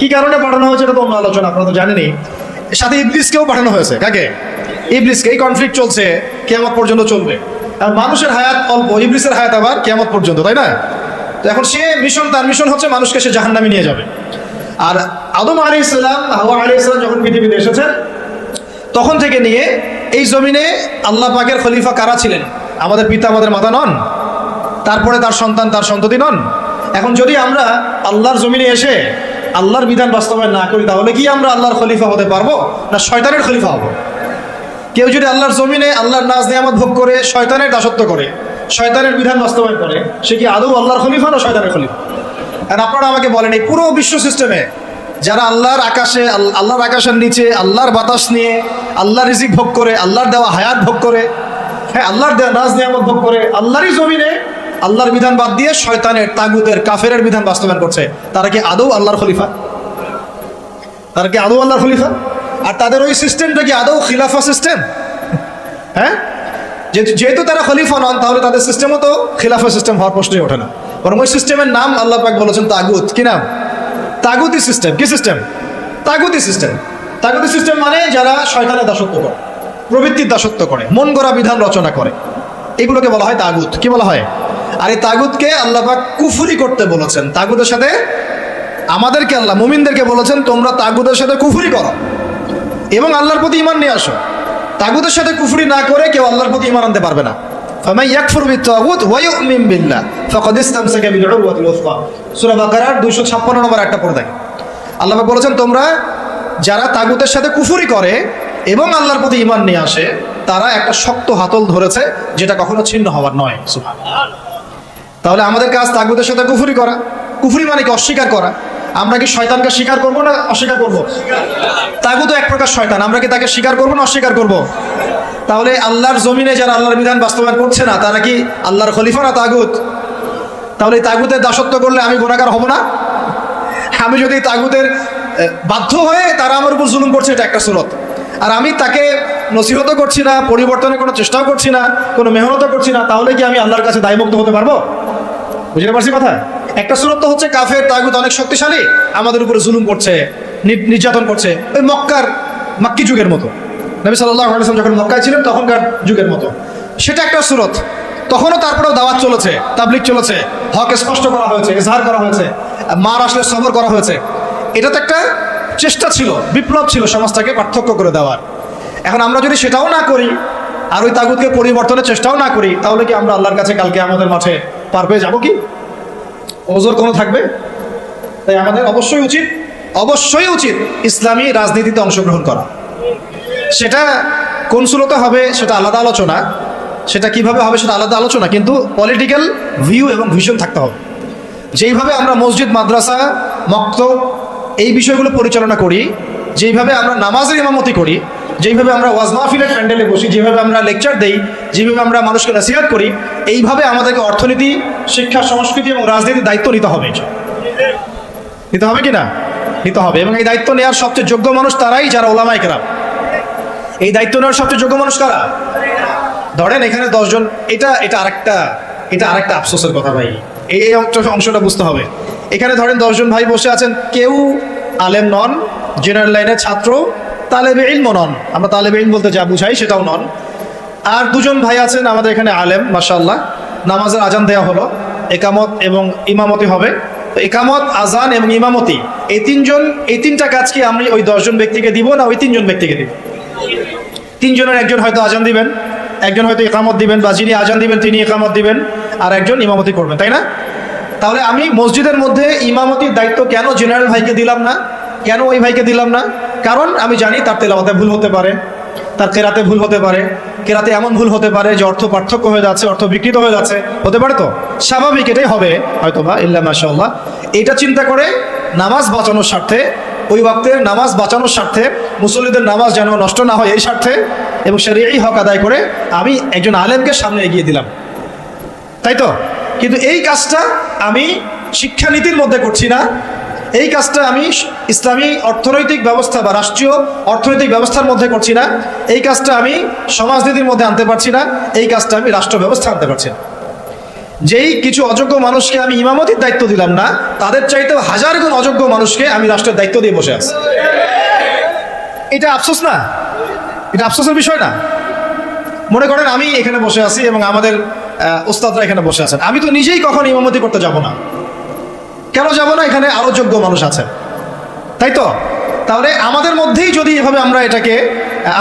কি কারণে পাঠানো হয়েছে এটা তো অন্য আলোচনা, আপনারা তো জানেনই। সাথে ইবলিসকেও পাঠানো হয়েছে। কাকে? ইবলিসকে। এই কনফ্লিক্ট চলছে, কিয়ামত পর্যন্ত চলবে। আর মানুষের হায়াত অল্প, ইবলিসের হায়াত আবার কিয়ামত পর্যন্ত, তাই না? তো এখন তার মিশন হচ্ছে মানুষকে সে জাহান্নামে নিয়ে যাবে। আর আদম আলাইহিস সালাম, হাওয়া আলাইহিস সালাম যখন পৃথিবীতে এসেছেন, তখন থেকে নিয়ে এই জমিনে আল্লাহ পাকের খলিফা কারা ছিলেন? আমাদের পিতা, আমাদের মাতা নন? তারপরে তার সন্তান, তার সন্ততি নন? এখন যদি আমরা আল্লাহর জমিনে এসে আল্লাহর বিধান বাস্তবায়ন না করি, তাহলে কি আমরা আল্লাহর খলিফা হতে পারবো না শয়তানের খলিফা হব? কেউ যদি আল্লাহর জমিনে আল্লাহর নাজ নিয়ামত ভোগ করে শয়তানের দাসত্ব করে, শয়তানের বিধান বাস্তবায়ন করে, সে কি আদৌ আল্লাহর খলিফা না শয়তানের খলিফা? আর আপনারা আমাকে বলেন, এই পুরো বিশ্ব সিস্টেমে যারা আল্লাহর আকাশের নিচে আল্লাহর বাতাস নিয়ে আল্লাহর রিজিক ভোগ করে, আল্লাহর দেওয়া হায়াত ভোগ করে, হ্যাঁ, আল্লাহর দেওয়া নাজ নিয়ামত ভোগ করে, আল্লাহরই জমিনে আল্লাহর বিধান বাদ দিয়ে শয়তানের, তাগুতের, কাফেরের বিধান বাস্তবায়ন করছে, তারা কি আদৌ আল্লাহর খলিফা? তারা কি আদৌ আল্লাহর খলিফা? আর তাদের ওই সিস্টেমটা কি আদৌ খিলাফা সিস্টেম? হ্যাঁ, যেহেতু তারা খলিফা নন, তাহলে তাদের সিস্টেমও তো খিলাফা সিস্টেম হওয়ার প্রশ্নই ওঠে না। বরং ওই সিস্টেমের নাম আল্লাহ পাক বলেছেন তাগুত। কি নাম? তাগুতি সিস্টেম। কি সিস্টেম? তাগুতি সিস্টেম। তাগুতি সিস্টেম মানে যারা শয়তানের দাসত্ব করে, প্রবৃত্তির দাসত্ব করে, মন গড়া বিধান রচনা করে, এগুলোকে বলা হয় তাগুত। কি বলা হয়? আর এই তাগুতকে আল্লাহ পাক কুফরি করতে বলেছেন। তাগুতের সাথে আমাদেরকে আল্লাহ, মুমিনদেরকে বলেছেন, তোমরা তাগুতের সাথে কুফরি করো এবং আল্লাহর প্রতি ঈমান নিয়ে আসো। তাগুতের সাথে কুফরি না করে কেউ আল্লাহর প্রতি ঈমান আনতে পারবে না। ফামান ইয়াকফুর বিত-তাগুত ওয়া ইউমিন বিল্লাহ ফাকাদ ইসতামসাকা বিল-উরওয়াতিল ওয়াসকা। সূরা বাকারার 256 নম্বর আয়াতটা পড়ে দেখেন। আল্লাহ পাক বলেছেন, তোমরা যারা তাগুতের সাথে কুফরি করে এবং আল্লাহর প্রতি ঈমান নিয়ে আসে, তারা একটা শক্ত হাতল ধরেছে, যেটা কখনো ছিন্ন হওয়ার নয়। সুবহানাল্লাহ। তাহলে আমাদের কাজ তাগুতের সাথে কুফরি করা। কুফরি মানে কি? অস্বীকার করা। আমরা কি শয়তানকে স্বীকার করবো না অস্বীকার করবো? তাগুত এক প্রকার শয়তান, আমরা কি তাকে স্বীকার করবো না অস্বীকার করবো? তাহলে আল্লাহর জমিনে যারা আল্লাহর বিধান বাস্তবায়ন করছে না, তারা কি আল্লাহর খলিফা না তাগুত? তাহলে এই তাগুতের দাসত্ব করলে আমি গুনাহগার হব না? আমি যদি তাগুতের বাধ্য হয়ে তারা আমার উপর জুলুম করছে, এটা একটা সুরত, আর আমি তাকে নসিহতও করছি না, পরিবর্তনের কোনো চেষ্টাও করছি না, কোনো মেহনতও করছি না, তাহলে কি আমি আল্লাহর কাছে দায়মুক্ত হতে পারবো? বুঝতে পারছি কথা? একটা সুরত তো হচ্ছে কাফের, তাগুত অনেক শক্তিশালী, আমাদের উপরে জুলুম করছে, নির্যাতন করছে, ওই মাক্কি যুগের মতো। নবী সাল্লাল্লাহু আলাইহি ওয়াসাল্লাম যখন মক্কায় ছিলেন তখনকার যুগের মতো, সেটা একটা সুরত। তখনও তারপরেও দাওয়াত চলেছে, তাবলিগ চলেছে, হক স্পষ্ট করা হয়েছে, ইজহার করা হয়েছে, মার আসলে সবর করা হয়েছে। এটা তো একটা চেষ্টা ছিল, বিপ্লব ছিল সমাজটাকে পার্থক্য করে দেওয়ার। এখন আমরা যদি সেটাও না করি আর ওই তাগুতকে পরিবর্তনের চেষ্টাও না করি, তাহলে কি আমরা আল্লাহর কাছে কালকে আমাদের মাঠে পার পেয়ে যাবো? কি ওজোর কোনো থাকবে? তাই আমাদের অবশ্যই উচিত ইসলামী রাজনীতিতে অংশগ্রহণ করা। সেটা কোন সুরতে হবে সেটা আলাদা আলোচনা, সেটা কিভাবে হবে সেটা আলাদা আলোচনা, কিন্তু পলিটিক্যাল ভিউ এবং ভিশন থাকতে হবে। যেইভাবে আমরা মসজিদ, মাদ্রাসা, মক্তব এই বিষয়গুলো পরিচালনা করি, যেইভাবে আমরা নামাজের ইমামতি করি, যেইভাবে আমরা ওয়াজ মাহফিলের প্যান্ডেলে বসি, যেভাবে আমরা লেকচার দেই, যেভাবে আমরা মানুষকে নসিহত করি, এইভাবে আমাদেরকে অর্থনীতি, শিক্ষা, সংস্কৃতি এবং রাজনীতির দায়িত্ব নিতে হবে। নিতে হবে কি না? নিতে হবে। এবং এই দায়িত্ব নেওয়ার সবচেয়ে যোগ্য মানুষ তারাই যারা ওলামায়ে কেরাম। এই দায়িত্ব নেওয়ার সবচেয়ে যোগ্য মানুষ কারা? ধরেন এখানে 10 জন, এটা আরেকটা আফসোসের কথা ভাই, এই অংশটা বুঝতে হবে। এখানে ধরেন 10 জন ভাই বসে আছেন, কেউ আলেম নন, জেনারেল লাইনের ছাত্র, তালেবে ইলম নন, আমরা তালেবে ইলম বলতে যা বুঝাই সেটাও নন। আর 2 জন ভাই আছেন আমাদের এখানে আলেম, মাশাআল্লাহ, নামাজের আজান দেওয়া হলো, একামত এবং ইমামতি হবে। তো একামত, আজান এবং ইমামতি, এই তিনটা কাজ কি আমি ওই 10 জন ব্যক্তিকে দিব না ওই 3 জন ব্যক্তিকে দিব? 3 জনের একজন হয়তো আজান দিবেন, একজন হয়তো ইকামত দিবেন, বা যিনি আজান দিবেন তিনি ইকামত দিবেন, আর একজন ইমামতি করবেন, তাই না? তাহলে আমি মসজিদের মধ্যে ইমামতির দায়িত্ব কেন জেনারেল ভাইকে দিলাম না? কেন ওই ভাইকে দিলাম না? কারণ আমি জানি তার তেলাওয়াতে ভুল হতে পারে, তার কেরাতে ভুল হতে পারে, কেরাতে এমন ভুল হতে পারে যে অর্থ পার্থক্য হয়ে যাচ্ছে, অর্থ বিকৃত হয়ে যাচ্ছে, হতে পারে। তো স্বাভাবিক, এটাই হবে হয়তো বা, ইল্লা মাশাআল্লাহ। এটা চিন্তা করে নামাজ বাঁচানোর স্বার্থে, ওই ওয়াক্তের নামাজ বাঁচানোর স্বার্থে, মুসল্লিদের নামাজ যেন নষ্ট না হয় এই স্বার্থে, এবং শরীয়ী হক আদায় করে আমি একজন আলেমকে সামনে এগিয়ে দিলাম, তাই তো? কিন্তু এই কাজটা আমি শিক্ষানীতির মধ্যে করছি না, এই কাজটা আমি ইসলামী অর্থনৈতিক ব্যবস্থা বা রাষ্ট্রীয় অর্থনৈতিক ব্যবস্থার মধ্যে করছি না, এই কাজটা আমি সমাজনীতির মধ্যে আনতে পারছি না, এই কাজটা আমি রাষ্ট্র ব্যবস্থা আনতে পারছি না। যেই কিছু অযোগ্য মানুষকে আমি ইমামতির দায়িত্ব দিলাম না, তাদের চাইতেও হাজার গুণ অযোগ্য মানুষকে আমি রাষ্ট্রের দায়িত্ব দিয়ে বসে আছি। এটা আফসোস না? এটা আফসোসের বিষয় না? মনে করেন আমি এখানে বসে আছি এবং আমাদের ওস্তাদরা এখানে বসে আছেন, আমি তো নিজেই কখন ইমামতি করতে যাব না। কেন যাব না? এখানে আরো যোগ্য মানুষ আছে, তাই তো? তাহলে আমাদের মধ্যেই যদি এভাবে আমরা এটাকে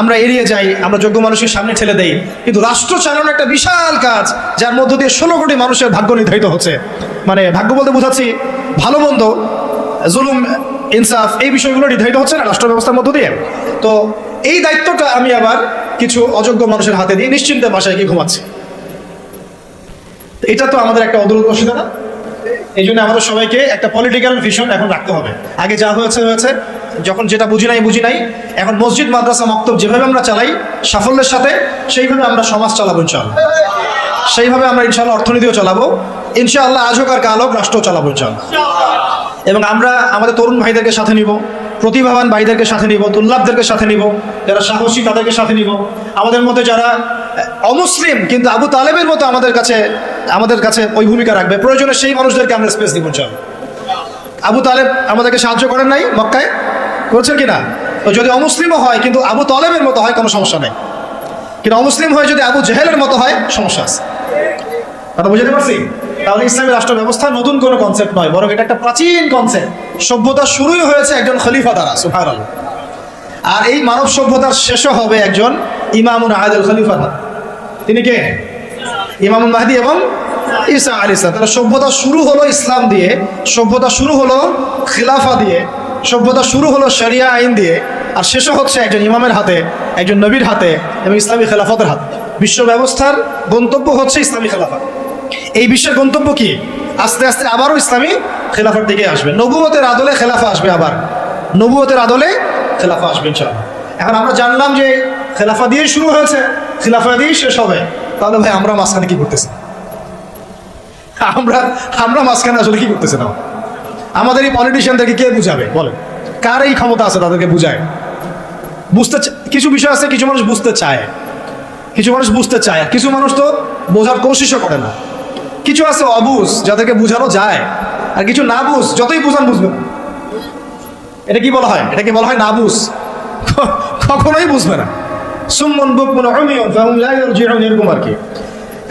আমরা এড়িয়ে যাই, আমরা যোগ্য মানুষের সামনে ঠেলে দেই, কিন্তু রাষ্ট্র চালানো একটা বিশাল কাজ, যার মধ্য দিয়ে 16 কোটি মানুষের ভাগ্য নির্ধারিত হচ্ছে। মানে ভাগ্য বলতে বোঝাচ্ছি ভালো মন্দ, জুলুম ইনসাফ, এই বিষয়গুলো নির্ধারিত হচ্ছে না রাষ্ট্র ব্যবস্থার মধ্য দিয়ে। তো এই দায়িত্বটা আমি আবার কিছু অযোগ্য মানুষের হাতে দিয়ে নিশ্চিন্তে বাসায় গিয়ে ঘুমাচ্ছি। এটা তো আমাদের একটা অদূরদর্শিতা না? এই জন্য আমাদের সবাইকে একটা পলিটিক্যাল ভিশন এখন রাখতে হবে। আগে যা হয়েছে হয়েছে, যখন যেটা বুঝি নাই, এখন মসজিদ মাদ্রাসা মক্তব যেভাবে আমরা চালাই সাফল্যের সাথে, সেইভাবে আমরা সমাজ চালাবো ইনশাআল্লাহ, সেইভাবে আমরা ইনশাআল্লাহ অর্থনীতিও চালাবো ইনশাআল্লাহ, আজ হোক আর কাল হোক রাষ্ট্র চালাবো ইনশাআল্লাহ। এবং আমরা আমাদের তরুণ ভাইদেরকে সাথে নিব, প্রতিভাবান ভাইদেরকে সাথে নিব, তুল্লাবদেরকে সাথে নিব, যারা সাহসী তাদেরকে সাথে নিব। আমাদের মধ্যে যারা অমুসলিম কিন্তু আবু তালেবের মতো আমাদের কাছে ওই ভূমিকা রাখবে, প্রয়োজনে সেই মানুষদেরকে আমরা স্পেস দিব ইনশাআল্লাহ। আবু তালেব আমাদেরকে সাহায্য করেন নাই মক্কায়? করেছেন কিনা? তো যদি অমুসলিমও হয় কিন্তু আবু তালেবের মতো হয়, কোনো সমস্যা নেই। কিন্তু অমুসলিম হয়ে যদি আবু জেহেলের মতো হয়, সমস্যা আছে। কথা বুঝতে পারছি? তাহলে ইসলামী রাষ্ট্র ব্যবস্থা নতুন কোনো কনসেপ্ট নয়, বরং এটা একটা প্রাচীন কনসেপ্ট। সভ্যতা শুরুই হয়েছে একজন খলিফা দ্বারা, সুবহানাল্লাহ। আর এই মানব সভ্যতার শেষও হবে একজন ইমামুন আদিল খলিফা দ্বারা। তিনি কে? ইমামুল মাহদি এবং ঈসা আলাইহিস সালাম। তাহলে সভ্যতা শুরু হলো ইসলাম দিয়ে, সভ্যতা শুরু হলো খিলাফা দিয়ে, সভ্যতা শুরু হলো শরিয়া আইন দিয়ে, আর শেষও হচ্ছে একজন ইমামের হাতে, একজন নবীর হাতে এবং ইসলামী খেলাফতের হাতে। বিশ্ব ব্যবস্থার গন্তব্য হচ্ছে ইসলামী খেলাফত। এই বিশ্বের গন্তব্য কি? আস্তে আস্তে আবারও ইসলামী খেলাফার দিকে আসবে, নবুয়তের আদলে খেলাফা আসবে, আবার নবুয়তের আদলে খেলাফা আসবে ইনশাআল্লাহ। এখন আমরা জানলাম যে খেলাফা দিয়ে শুরু হয়েছে, খেলাফা দিয়েই শেষ হবে। তাহলে ভাই আমরা মাঝখানে কি করতেছি? আমরা মাঝখানে আসলে কি করতেছি না? আমাদের এই পলিটিশিয়ানদেরকে কে বুঝাবে বলেন? কার এই ক্ষমতা আছে তাদেরকে বুঝায়? কিছু বিষয় আছে, কিছু মানুষ বুঝতে চায়, কিছু মানুষ বুঝতে চায়, আর কিছু মানুষ তো বোঝার কোশিশও করে না। কিছু আছে অবুঝ, যাদেরকে বুঝানো যায়, আর কিছু না বুঝ, যতই বুঝান বুঝবে না। এটা কি বলা হয়? এটাকে বলা হয় না বুঝ, কখনোই বুঝবে না। সুম্মুন বুকমুন উমিয়ুন ফাহুম লা ইয়ারজিউন, এরকম আর কি।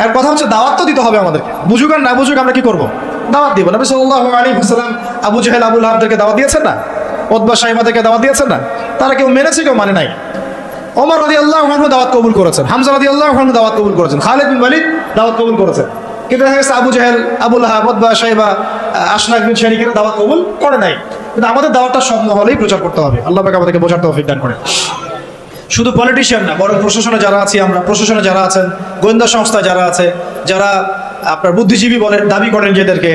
আর কথা হচ্ছে দাওয়াত তো দিতে হবে আমাদেরকে, বুঝুক আর না বুঝুক আমরা কি করব? দাওয়াত দিব। নবী সাল্লাল্লাহু আলাইহি ওয়াসাল্লাম আবু জেহেল আবু লাহাবদেরকে দাওয়াত দিয়েছেন না? উতবা শাইবাদেরকে দাওয়াত দিয়েছেন না? তারা কেউ মেনেছে, কেউ মানে নাই। ওমর রাদিয়াল্লাহু আনহু দাওয়াত কবুল করেছেন, হামজা রাদিয়াল্লাহু আনহু দাওয়াত কবুল করেছেন, খালিদ বিন ওয়ালিদ দাওয়াত কবুল করেছেন। কিন্তু দেখা গেছে আবু জেহেল, আবু লাহাব, উতবা শাইবা, আশনাক বিন শারিকের দাওয়াত কবুল করে নাই। কিন্তু আমাদের দাওয়াতটা সব মহলেই প্রচার করতে হবে। আল্লাহ পাক আমাদেরকে বোঝার তৌফিক দান করেন। শুধু পলিটিশিয়ান না, বরং প্রশাসনে যারা আছি আমরা, প্রশাসনে যারা আছেন, গোয়েন্দা সংস্থা যারা আছে, যারা আপনার বুদ্ধিজীবী বলেন দাবি করেন নিজেদেরকে,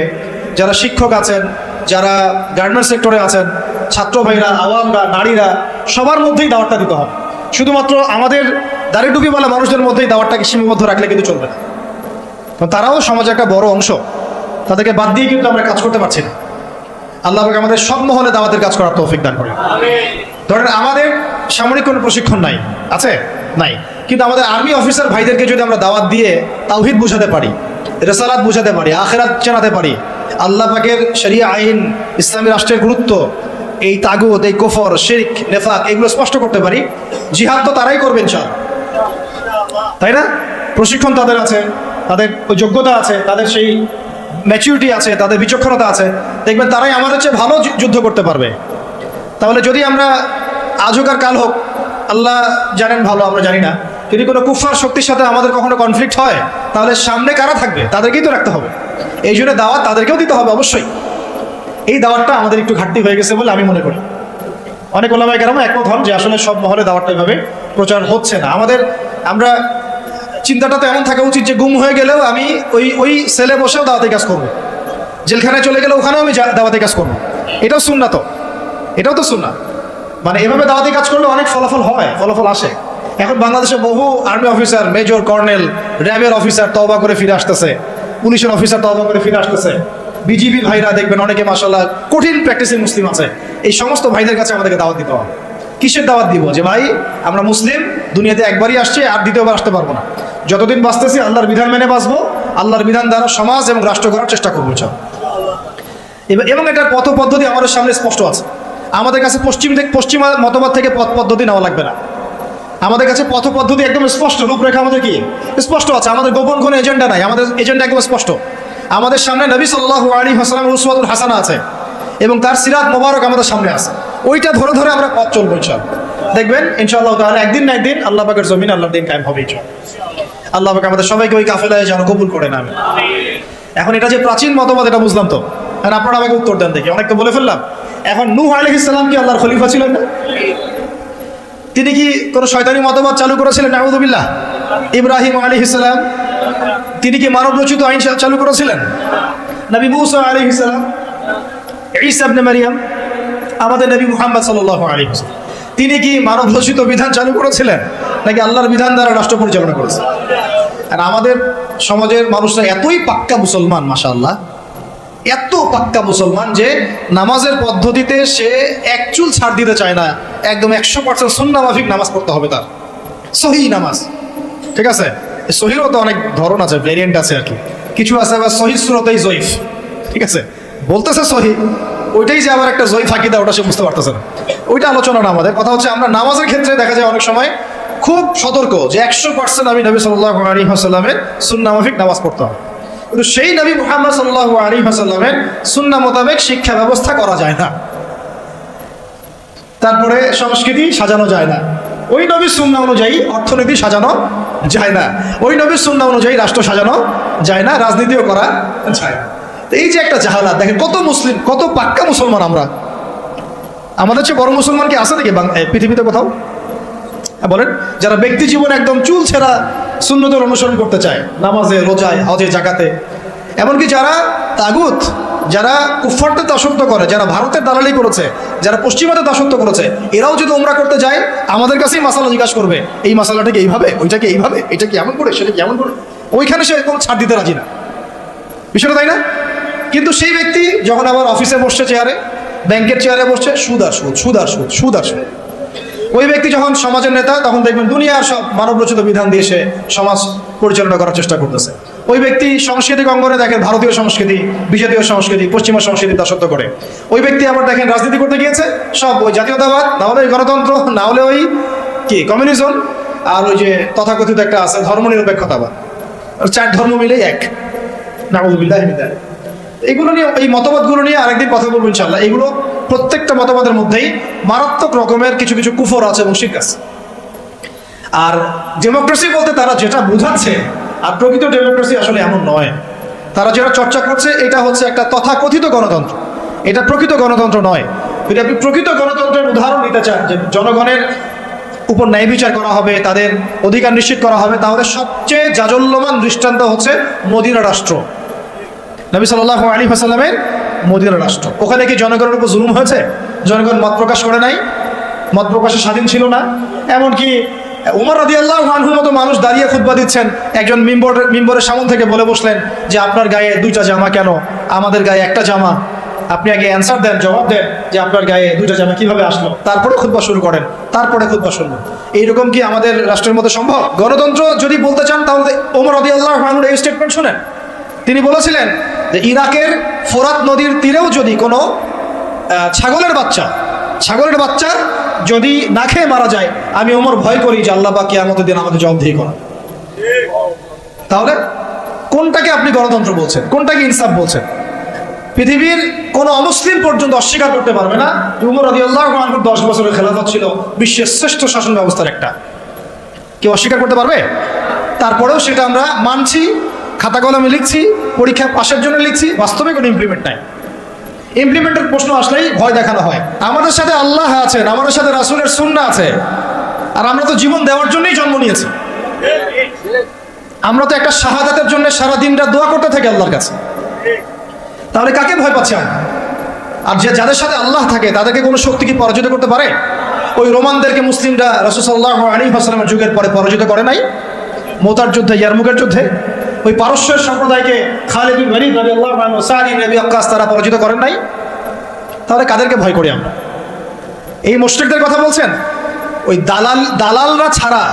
যারা শিক্ষক আছেন, যারা গার্মেন্টস সেক্টরে আছেন, ছাত্র ভাইরা, আওয়ামরা, নারীরা, সবার মধ্যেই দাওয়াতটা দিতে হবে। শুধুমাত্র আমাদের দাড়ি টুপিওয়ালা মানুষদের মধ্যেই দাওয়াতটাকে সীমাবদ্ধ রাখলে কিন্তু চলবে না, কারণ তারাও সমাজের একটা বড় অংশ। তাদেরকে বাদ দিয়ে কিন্তু আমরা কাজ করতে পারছি না। আল্লাহ পাক আমাদের সব মহলে দাওয়াতের কাজ করার তৌফিক দান করেন। ধরেন আমাদের সামরিক কোনো প্রশিক্ষণ নাই, আছে নাই, কিন্তু আমাদের আর্মি অফিসার ভাইদেরকে যদি আমরা দাওয়াত দিয়ে তাওহীদ বুঝাতে পারি, রিসালাত বুঝাতে পারি, আখিরাত জানাতে পারি, আল্লাহ পাকের শরিয়া আইন, ইসলামী রাষ্ট্রের গুরুত্ব, এই তাগুত, এই কুফর, শিরক, নেফাক, এগুলো স্পষ্ট করতে পারি, জিহাদ তো তারাই করবে ইনশাআল্লাহ, তাই না? প্রশিক্ষণ তাদের আছে, তাদের যোগ্যতা আছে, তাদের সেই ম্যাচুরিটি আছে, তাদের বিচক্ষণতা আছে, দেখবেন তারাই আমাদের চেয়ে ভালো যুদ্ধ করতে পারবে। তাহলে যদি আমরা আজ হোক আর কাল হোক, আল্লাহ জানেন ভালো, আমরা জানি না, যদি কোনো কুফার শক্তির সাথে আমাদের কখনো কনফ্লিক্ট হয়, তাহলে সামনে কারা থাকবে? তাদেরকেই তো রাখতে হবে। এই জন্য দাওয়াত তাদেরকেও দিতে হবে অবশ্যই। এই দাওয়াতটা আমাদের একটু ঘাটতি হয়ে গেছে বলে আমি মনে করি। অনেক ওলামায়ে কেরাম একমত হন যে আসলে সব মহলে দাওয়াতটা এভাবে প্রচার হচ্ছে না। আমরা চিন্তাটা তো এমন থাকা উচিত যে গুম হয়ে গেলেও আমি ওই সেলে বসেও দাওয়াতে কাজ করবো, জেলখানায় চলে গেলে ওখানেও আমি দাওয়াতে কাজ করবো। এটাও সুন্নাত, এটাও তো সুন্নাত। মানে এভাবে দাওয়াতি কাজ করলে অনেক ফলাফল হয়, ফলাফল আসে। এখন বাংলাদেশে বহু আর্মি অফিসার, মেজর, কর্নেল, র্যাবের অফিসার তওবা করে ফিরে আসতেছে, পুলিশের অফিসার তওবা করে ফিরে আসতেছে, বিজিবি ভাইরা দেখবেন অনেকে মাশাআল্লাহ কঠিন প্র্যাকটিসিং মুসলিম আছে। এই সমস্ত ভাইদের কাছে আমাদেরকে দাওয়াত দিতে হবে। কিসের দাওয়াত দিব? যে ভাই আমরা মুসলিম, দুনিয়াতে একবারই আসছে, আর দ্বিতীয়বার আসতে পারবো না। যতদিন বাঁচতেছি আল্লাহর বিধান মেনে বাঁচবো, আল্লাহর বিধান দ্বারা সমাজ এবং রাষ্ট্র করার চেষ্টা করবো এবং এটার পথ পদ্ধতি আমাদের সামনে স্পষ্ট আছে। আমাদের কাছে পশ্চিমা মতবাদ থেকে পথ পদ্ধতি নেওয়া লাগবে না। আমাদের কাছে পথ পদ্ধতি একদম স্পষ্ট, রূপরেখা আমাদের কি স্পষ্ট আছে। আমাদের গোপন কোনো এজেন্ডা নাই, আমাদের এজেন্ডা একদম স্পষ্ট। আমাদের সামনে নবী সাল্লাল্লাহু আলাইহি ওয়াসাল্লামের উসওয়াতুল হাসানা আছে এবং তার সিরাত মোবারক আমাদের সামনে আছে। ওইটা ধরে ধরে আমরা পথ চলবো ইনশাআল্লাহ। দেখবেন ইনশাআল্লাহ তাআলা একদিন না একদিন আল্লাহ পাকের জমিন আল্লাহর দিন কায়েম হবে ইনশাআল্লাহ। আল্লাহ পাক আমাদের সবাইকে ওই কাফেলায় যেন কবুল করে নেন। এখন এটা যে প্রাচীন মতবাদ এটা বুঝলাম তো, এখন আপনারা আমাকে উত্তর দেন দেখি। অনেক তো বলে ফেললাম। এখন নূহ আলাইহিস সালাম কি আল্লাহর খলিফা ছিলেন না? তিনি কি কোনো শয়তানি মতবাদ চালু করেছিলেন? নাউযুবিল্লাহ। ইব্রাহিম আলাইহিস সালাম তিনি কি মানব রচিত আইন চালু করেছিলেন? নবী মুসা আলাইহিস সালাম, ঈসা ইবনে মারইয়াম, আমাদের নবী মুহাম্মদ সাল্লাল্লাহু আলাইহি ওয়াসাল্লাম তিনি কি মানব রচিত বিধান চালু করেছিলেন নাকি আল্লাহর বিধান দ্বারা রাষ্ট্র পরিচালনা করেছেন? আর আমাদের সমাজের মানুষরা এতই পাক্কা মুসলমান, মাশাআল্লাহ, এত পাক্কা মুসলমান যে নামাজের পদ্ধতিতে সে এক চুল ছাড় দিতে চায় না। একদম 100% সুন্নাহ মাফিক নামাজ পড়তে হবে তার, সহিহ নামাজ। ঠিক আছে, সহিহরও তো অনেক ধরন আছে, ভেরিয়েন্ট আছে আর কি। কিছু আছে আবার সহিহ সুরতেই জয়ীফ। ঠিক আছে, বলতেছে সহিহ, ওইটাই যে আবার একটা জয়ীফ আকিদা, ওটা সে বুঝতে পারতেছে না। ওইটা আলোচনা না আমাদের। কথা হচ্ছে আমরা নামাজের ক্ষেত্রে দেখা যায় অনেক সময় খুব সতর্ক যে 100% আমি নবী সাল্লাল্লাহু আলাইহি ওয়াসাল্লামের সুন্নাহ মাফিক নামাজ পড়তে হবে। কিন্তু সেই নবী মুহাম্মদ সাল্লাল্লাহু আলাইহি ওয়াসাল্লামের সুন্নাহ মোতাবেক শিক্ষা ব্যবস্থা করা যায় না, তারপরে সংস্কৃতি সাজানো যায় না, ওই নবীর সুন্নাহ অনুযায়ী অর্থনীতি সাজানো যায় না, ওই নবীর সুন্নাহ অনুযায়ী রাষ্ট্র সাজানো যায় না, রাজনীতিও করা যায় না। এই যে একটা জাহালাত, দেখেন কত মুসলিম, কত পাক্কা মুসলমান আমরা। আমাদের চেয়ে বড় মুসলমান কি আছে নাকি পৃথিবীতে কোথাও? বলেন, যারা ব্যক্তি জীবনে একদম চুল ছেঁড়া সুন্নতের অনুসরণ করতে চায়, নামাজে, রোজায়, হজে, জাকাতে, এমনকি যারা তাগুত, যারা কুফফারদের দাসত্ব করে, যারা ভারতের দালালি করেছে, যারা পশ্চিমাদের দাসত্ব করেছে, এরাও যদি উমরা করতে যায় আমাদের কাছেই মাসালা জিজ্ঞাসা করবে, এই মাসালাটাকে এইভাবে, ওইটাকে এইভাবে, এটা কি এমন করে, সেটা কি এমন করে, ওইখানে সে কোনো ছাড় দিতে রাজি না। বিষয়টা তাই না? কিন্তু সেই ব্যক্তি যখন আবার অফিসে বসছে, চেয়ারে, ব্যাংকের চেয়ারে বসছে, সুদ আর সুদ, সুদ আর সুদ, সুদ আর সুদ। ওই ব্যক্তি যখন সমাজের নেতা, তখন দেখবেন দুনিয়ার সব মানবরচিত বিধান দিয়ে সে সমাজ পরিচালনা করার চেষ্টা করতেছে। ওই ব্যক্তি সাংস্কৃতিক অঙ্গনে দেখেন ভারতীয় সংস্কৃতি, বিজাতীয় সংস্কৃতি, পশ্চিমা সংস্কৃতি দাসত্ব করে। ওই ব্যক্তি আবার দেখেন রাজনীতি করতে গিয়েছে, সব ওই জাতীয়তাবাদ, না হলে ওই গণতন্ত্র, না হলে ওই কি কমিউনিজম, আর ওই যে তথাকথিত একটা আছে ধর্মনিরপেক্ষতাবাদ, চার ধর্ম মিলেই এক। নাউযুবিল্লাহি মিন যালিক। এগুলো নিয়ে, এই মতবাদগুলো নিয়ে আরেকদিন কথা বলবো ইনশাআল্লাহ। এগুলো প্রত্যেকটা মতবাদের মধ্যেই মারাত্মক রকমের কিছু কিছু কুফর আছে এবং শিরক আছে। আর ডেমোক্রেসি বলতে তারা যেটা বোঝাচ্ছে, আর প্রকৃত ডেমোক্রেসি আসলে এমন নয়। তারা যেটা চর্চা করছে এটা হচ্ছে একটা তথাকথিত গণতন্ত্র, এটা প্রকৃত গণতন্ত্র নয়। যদি আপনি প্রকৃত গণতন্ত্রের উদাহরণ নিতে চান, যে জনগণের উপর ন্যায় বিচার করা হবে, তাদের অধিকার নিশ্চিত করা হবে, তাহলে সবচেয়ে জাজল্যমান দৃষ্টান্ত হচ্ছে মদিনা রাষ্ট্র, নবী সাল্লাল্লাহু আলাইহি ওয়াসাল্লামের মদিনা রাষ্ট্র। ওখানে কি জনগণের উপর জুলুম হয়েছে? জনগণ মত প্রকাশ করে নাই, মত প্রকাশে স্বাধীন ছিল না। এমনকি উমর রাদিয়াল্লাহু আনহুর মতো মানুষ দাঁড়িয়ে খুতবা দিচ্ছেন, একজন মিম্বরের সামনে থেকে বলে বসলেন যে আপনার গায়ে দুইটা জামা কেন, আমাদের গায়ে একটা জামা। আপনি আগে অ্যান্সার দেন, জবাব দেন যে আপনার গায়ে দুইটা জামা কিভাবে আসলো, তারপরে খুতবা শুরু করেন, তারপরে খুতবা শুনবো। এইরকম কি আমাদের রাষ্ট্রের মধ্যে সম্ভব? গণতন্ত্র যদি বলতে চান তাহলে উমর রাদিয়াল্লাহু আনহুর এই স্টেটমেন্ট শুনেন। তিনি বলেছিলেন যে ইরাকের ফোরাত নদীর তীরেও যদি কোনো ছাগলের বাচ্চা যদি না খেয়ে মারা যায়, আমি ওমর ভয় করি যে আল্লাহ পাক কিয়ামতের দিন আমাদের জবাবদিহি করেন। তাহলে কোনটাকে আপনি গণতন্ত্র বলছেন, কোনটাকে ইনসাফ বলছেন? পৃথিবীর কোন অমুসলিম পর্যন্ত অস্বীকার করতে পারবে না উমর রাদিয়াল্লাহু আনহুর 10 বছরের খেলাফত ছিল বিশ্বের শ্রেষ্ঠ শাসন ব্যবস্থার একটা। কেউ অস্বীকার করতে পারবে? তারপরেও সেটা আমরা মানছি, খাতা কলমে লিখছি, পরীক্ষা পাশের জন্য লিখছি, বাস্তবে কোনো ইমপ্লিমেন্ট নাই। ইমপ্লিমেন্টের প্রশ্ন আসলেই ভয় দেখানো হয়। আমাদের সাথে আল্লাহ আছেন, আমাদের সাথে রাসূলের সুন্নাহ আছে, আর আমরা তো জীবন দেওয়ার জন্যই জন্ম নিয়েছি। আমরা তো একটা শাহাদাতের জন্য সারা দিন রাত দোয়া করতে থাকি আল্লাহর কাছে। তাহলে কাকে ভয় পাচ্ছি আমরা? আর যাদের সাথে আল্লাহ থাকে তাদেরকে কোনো শক্তি কি পরাজিত করতে পারে? ওই রোমানদেরকে মুসলিমরা রাসূল সাল্লাল্লাহু আলাইহি ওয়াসাল্লামের যুগের পরে পরাজিত করে নাই? মুতার যুদ্ধে, ইয়ারমুকের যুদ্ধে ওই পারস্যের সম্প্রদায়কে খালিদ বিন ওয়ালিদ রাদিয়াল্লাহু আনহু, সাদ ইবনে আবি ওয়াক্কাস তারা পরাজিত করেন নাই? তাহলে কাদেরকে ভয় করি আমরা? এই মুশরিকদের কথা বলছেন? ওই দালালরা ছাড়া,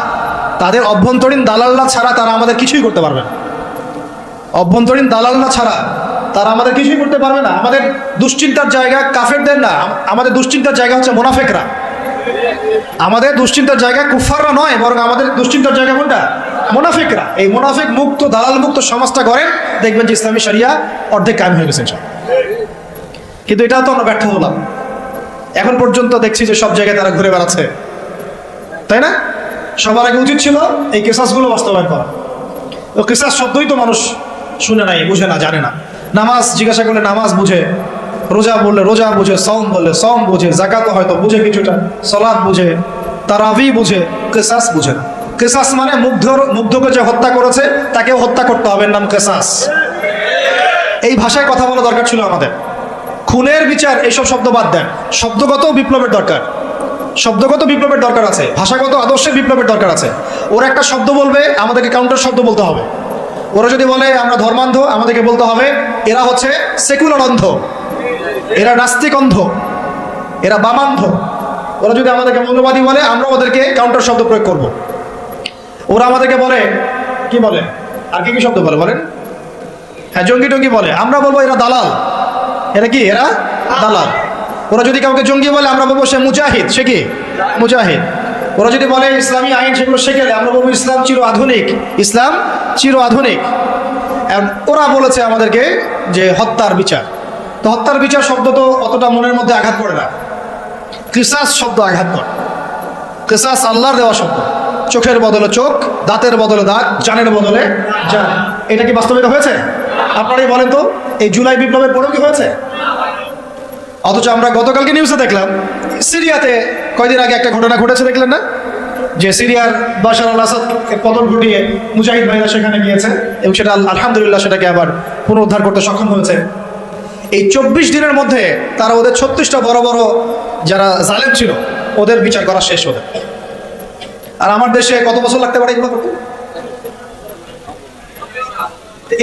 তাদের অভ্যন্তরীণ দালালরা ছাড়া তারা আমাদের কিছুই করতে পারবে না। অভ্যন্তরীণ দালালরা ছাড়া তারা আমাদের কিছুই করতে পারবে না। আমাদের দুশ্চিন্তার জায়গা কাফেরদের না, আমাদের দুশ্চিন্তার জায়গা হচ্ছে মুনাফিকরা। আমাদের দুশ্চিন্তার জায়গা কুফাররা নয়, বরং আমাদের দুশ্চিন্তার জায়গা কোনটা? মুনাফিকরা। এই মুনাফিক মুক্ত, দালাল মুক্ত সমাজটা করেন, দেখবেন যে ইসলামী শরিয়া অর্ধেক কায়েম হয়ে গেছে। কিন্তু এটাও তো আমরা ব্যর্থ হলাম। এখন পর্যন্ত দেখছি যে সব জায়গায় তারা ঘুরে বেড়াচ্ছে, তাই না? সবার আগে উচিত ছিল এই কেসাসগুলো বাস্তবায়ন করা। ও কেসাস শব্দই তো মানুষ শুনে নাই, বুঝে না, জানে না। নামাজ জিজ্ঞাসা করলে নামাজ বুঝে, রোজা বললে রোজা বুঝে, সওম বললে সওম বুঝে, যাকাত হয়তো বুঝে কিছুটা, সালাত বুঝে, তারাবি বুঝে, কেসাস বুঝে না। কেসাস মানে মুগ্ধকে যে হত্যা করেছে তাকেও হত্যা করতে হবে, নাম কেসাস। এই ভাষায় কথা বলা দরকার ছিল আমাদের। খুনের বিচার এইসব শব্দ বাদ দেন, শব্দগত বিপ্লবের দরকার, শব্দগত বিপ্লবের দরকার আছে, ভাষাগত আদর্শের বিপ্লবের দরকার আছে। ওরা একটা শব্দ বলবে, আমাদেরকে কাউন্টার শব্দ বলতে হবে। ওরা যদি বলে আমরা ধর্মান্ধ, আমাদেরকে বলতে হবে এরা হচ্ছে সেকুলার অন্ধ, এরা নাস্তিক অন্ধ, এরা বামান্ধ। ওরা যদি আমাদেরকে মৌলবাদী বলে, আমরা ওদেরকে কাউন্টার শব্দ প্রয়োগ করব। ওরা আমাদেরকে বলে কি বলে, আর কি কি শব্দ বলে বলেন? হ্যাঁ, জঙ্গি টঙ্গি বলে, আমরা বলবো এরা দালাল। এরা কি? এরা দালাল। ওরা যদি কাউকে জঙ্গি বলে, আমরা বলবো সে মুজাহিদ। সে কি? মুজাহিদ। ওরা যদি বলে ইসলামী আইন সেগুলো শিখে গেলে, আমরা বলবো ইসলাম চির আধুনিক, ইসলাম চির আধুনিক। ওরা বলেছে আমাদেরকে যে হত্যার বিচার, তো হত্যার বিচার শব্দ তো অতটা মনের মধ্যে আঘাত করে না। কিসাস শব্দ আঘাত করে। কিসাস আল্লাহর দেওয়া শব্দ। চোখের বদলে চোখ, দাঁতের বদলে দাঁত, জানের বদলে জান। এটা কি বাস্তবিত হয়েছে? আপনারাই বলেন তো, এই জুলাই বিপ্লবের পরেও কি হয়েছে? অথচ আমরা গতকালকে নিউজে দেখলাম সিরিয়াতে কয়দিন আগে একটা ঘটনা ঘটেছে, দেখলেন না? যে সিরিয়ার বাশার আল আসাদকে পতন ঘটিয়ে মুজাহিদ ভাইরা সেখানে গিয়েছে এবং সেটা আলহামদুলিল্লাহ সেটাকে আবার পুনরুদ্ধার করতে সক্ষম হয়েছে। এই 24 দিনের মধ্যে তারা ওদের 36টা বড় বড় যারা জালেম ছিল ওদের বিচার করা শেষ ওদের। আর আমার দেশে কত বছর লাগতে পারে এগুলো করতে?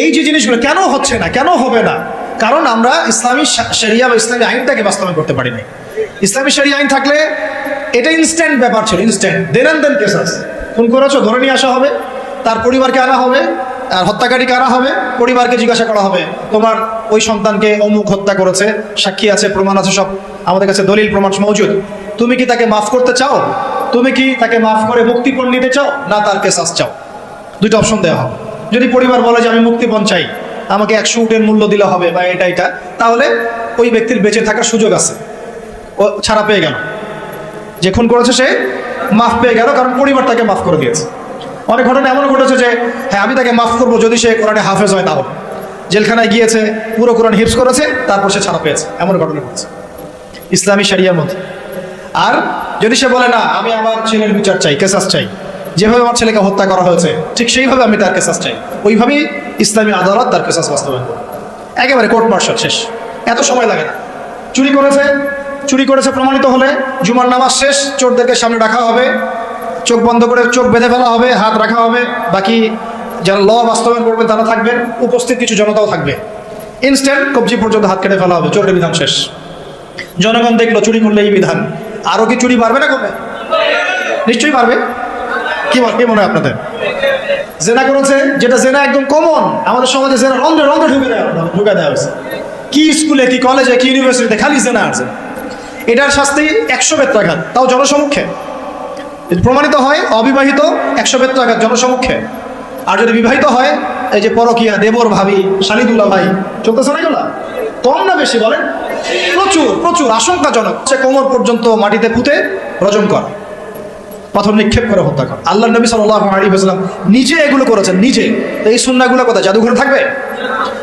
এই যে জিনিসগুলো কেন হচ্ছে না, কেন হবে না? কারণ আমরা ইসলামী শরিয়া বা ইসলামী আইনটাকে বাস্তবায়ন করতে পারি না। ইসলামী শরিয়া আইন থাকলে এটা ইনস্ট্যান্ট ব্যাপার ছিল, ইনস্ট্যান্ট, দেন অ্যান্ড দেন কেসাস। খুন করেছো ধরে নিয়ে আসা হবে, তার পরিবারকে আনা হবে, আর হত্যাকারীকে আনা হবে, পরিবারকে জিজ্ঞাসা করা হবে তোমার ওই সন্তানকে অমুক হত্যা করেছে, সাক্ষী আছে, প্রমাণ আছে, সব আমাদের কাছে দলিল প্রমাণ মজুদ। তুমি কি তাকে মাফ করতে চাও? তুমি কি তাকে মাফ করে মুক্তিপণ নিতে চাও, না তার কেসাস চাও? দুটো অপশন দেওয়া হবে। যদি পরিবার বলে যে আমি মুক্তিপণ চাই, আমাকে 100 উটের মূল্য দিলে হবে বা এটা, তাহলে ওই ব্যক্তির বেঁচে থাকার সুযোগ আছে, ও ছাড়া পেয়ে গেল। যে খুন করেছে সে মাফ পেয়ে গেল, কারণ পরিবার তাকে মাফ করে দিয়েছে। অনেক ঘটনা এমন ঘটেছে যে হ্যাঁ আমি তাকে মাফ করবো যদি সে কোরআনে হাফেজ হয়, তাহলে জেলখানায় গিয়েছে, পুরো কোরআন হিফজ করেছে, তারপর সে ছাড়া পেয়েছে, এমন ঘটনা ঘটেছে ইসলামী শরিয়ার মধ্যে। আর যদি সে বলে না আমি আমার ছেলের বিচার চাই, কেসাস চাই, যেভাবে আমার ছেলেকে হত্যা করা হয়েছে ঠিক সেইভাবে আমি তার কেসাস চাই, ওইভাবেই ইসলামী আদালত তার কেসাস বাস্তবায়ন করবে। একেবারে কোর্ট মার্শাল শেষ, এত সময় লাগে না। চুরি করেছে প্রমাণিত হলে জুমার নামাজ শেষ, চোরদেরকে সামনে রাখা হবে, চোখ বন্ধ করে চোখ বেঁধে ফেলা হবে, হাত রাখা হবে, বাকি যারা ল বাস্তবায়ন করবেন তারা থাকবেন, উপস্থিত কিছু জনতাও থাকবে। ইনস্ট্যান্ট কবজি পর্যন্ত হাত কেটে ফেলা হবে, চোরের বিধান শেষ। জনগণ দেখলো চুরি করলে এই বিধান, আরো কি চুরি বাড়বে না কমবে? নিশ্চয়ই বাড়বে। কি মনে হয় আপনাদের? জেনা করেছে, যেটা জেনা একদম কমন আমাদের সমাজে, জেনা রন্ধে ঢুকে দেওয়া হয়েছে। কি স্কুলে, কি কলেজে, কি ইউনিভার্সিটিতে খালি জেনা আছে। এটার শাস্তি 100 বেত্রাঘাত, তাও জনসমক্ষে। যদি প্রমাণিত হয় অবিবাহিত 100 বেত্রাঘাত জনসমক্ষে। আর যদি বিবাহিত হয়, এই যে পরকিয়া, দেবর ভাবি, শালিদুল্লাহ ভাই, চলতেছে না এগুলা? কম না বেশি বলেন? প্রচুর প্রচুর, আশঙ্কাজনক। সে কোমর পর্যন্ত মাটিতে পুঁতে রজম করা, পাথর নিক্ষেপ করে হত্যা করা। আল্লাহ নবী সাল্লাল্লাহু আলাইহি ওয়াসাল্লাম নিজে এগুলো করেছেন, নিজে। এই সুন্নাহগুলো কোথায়? জাদুঘরে থাকবে?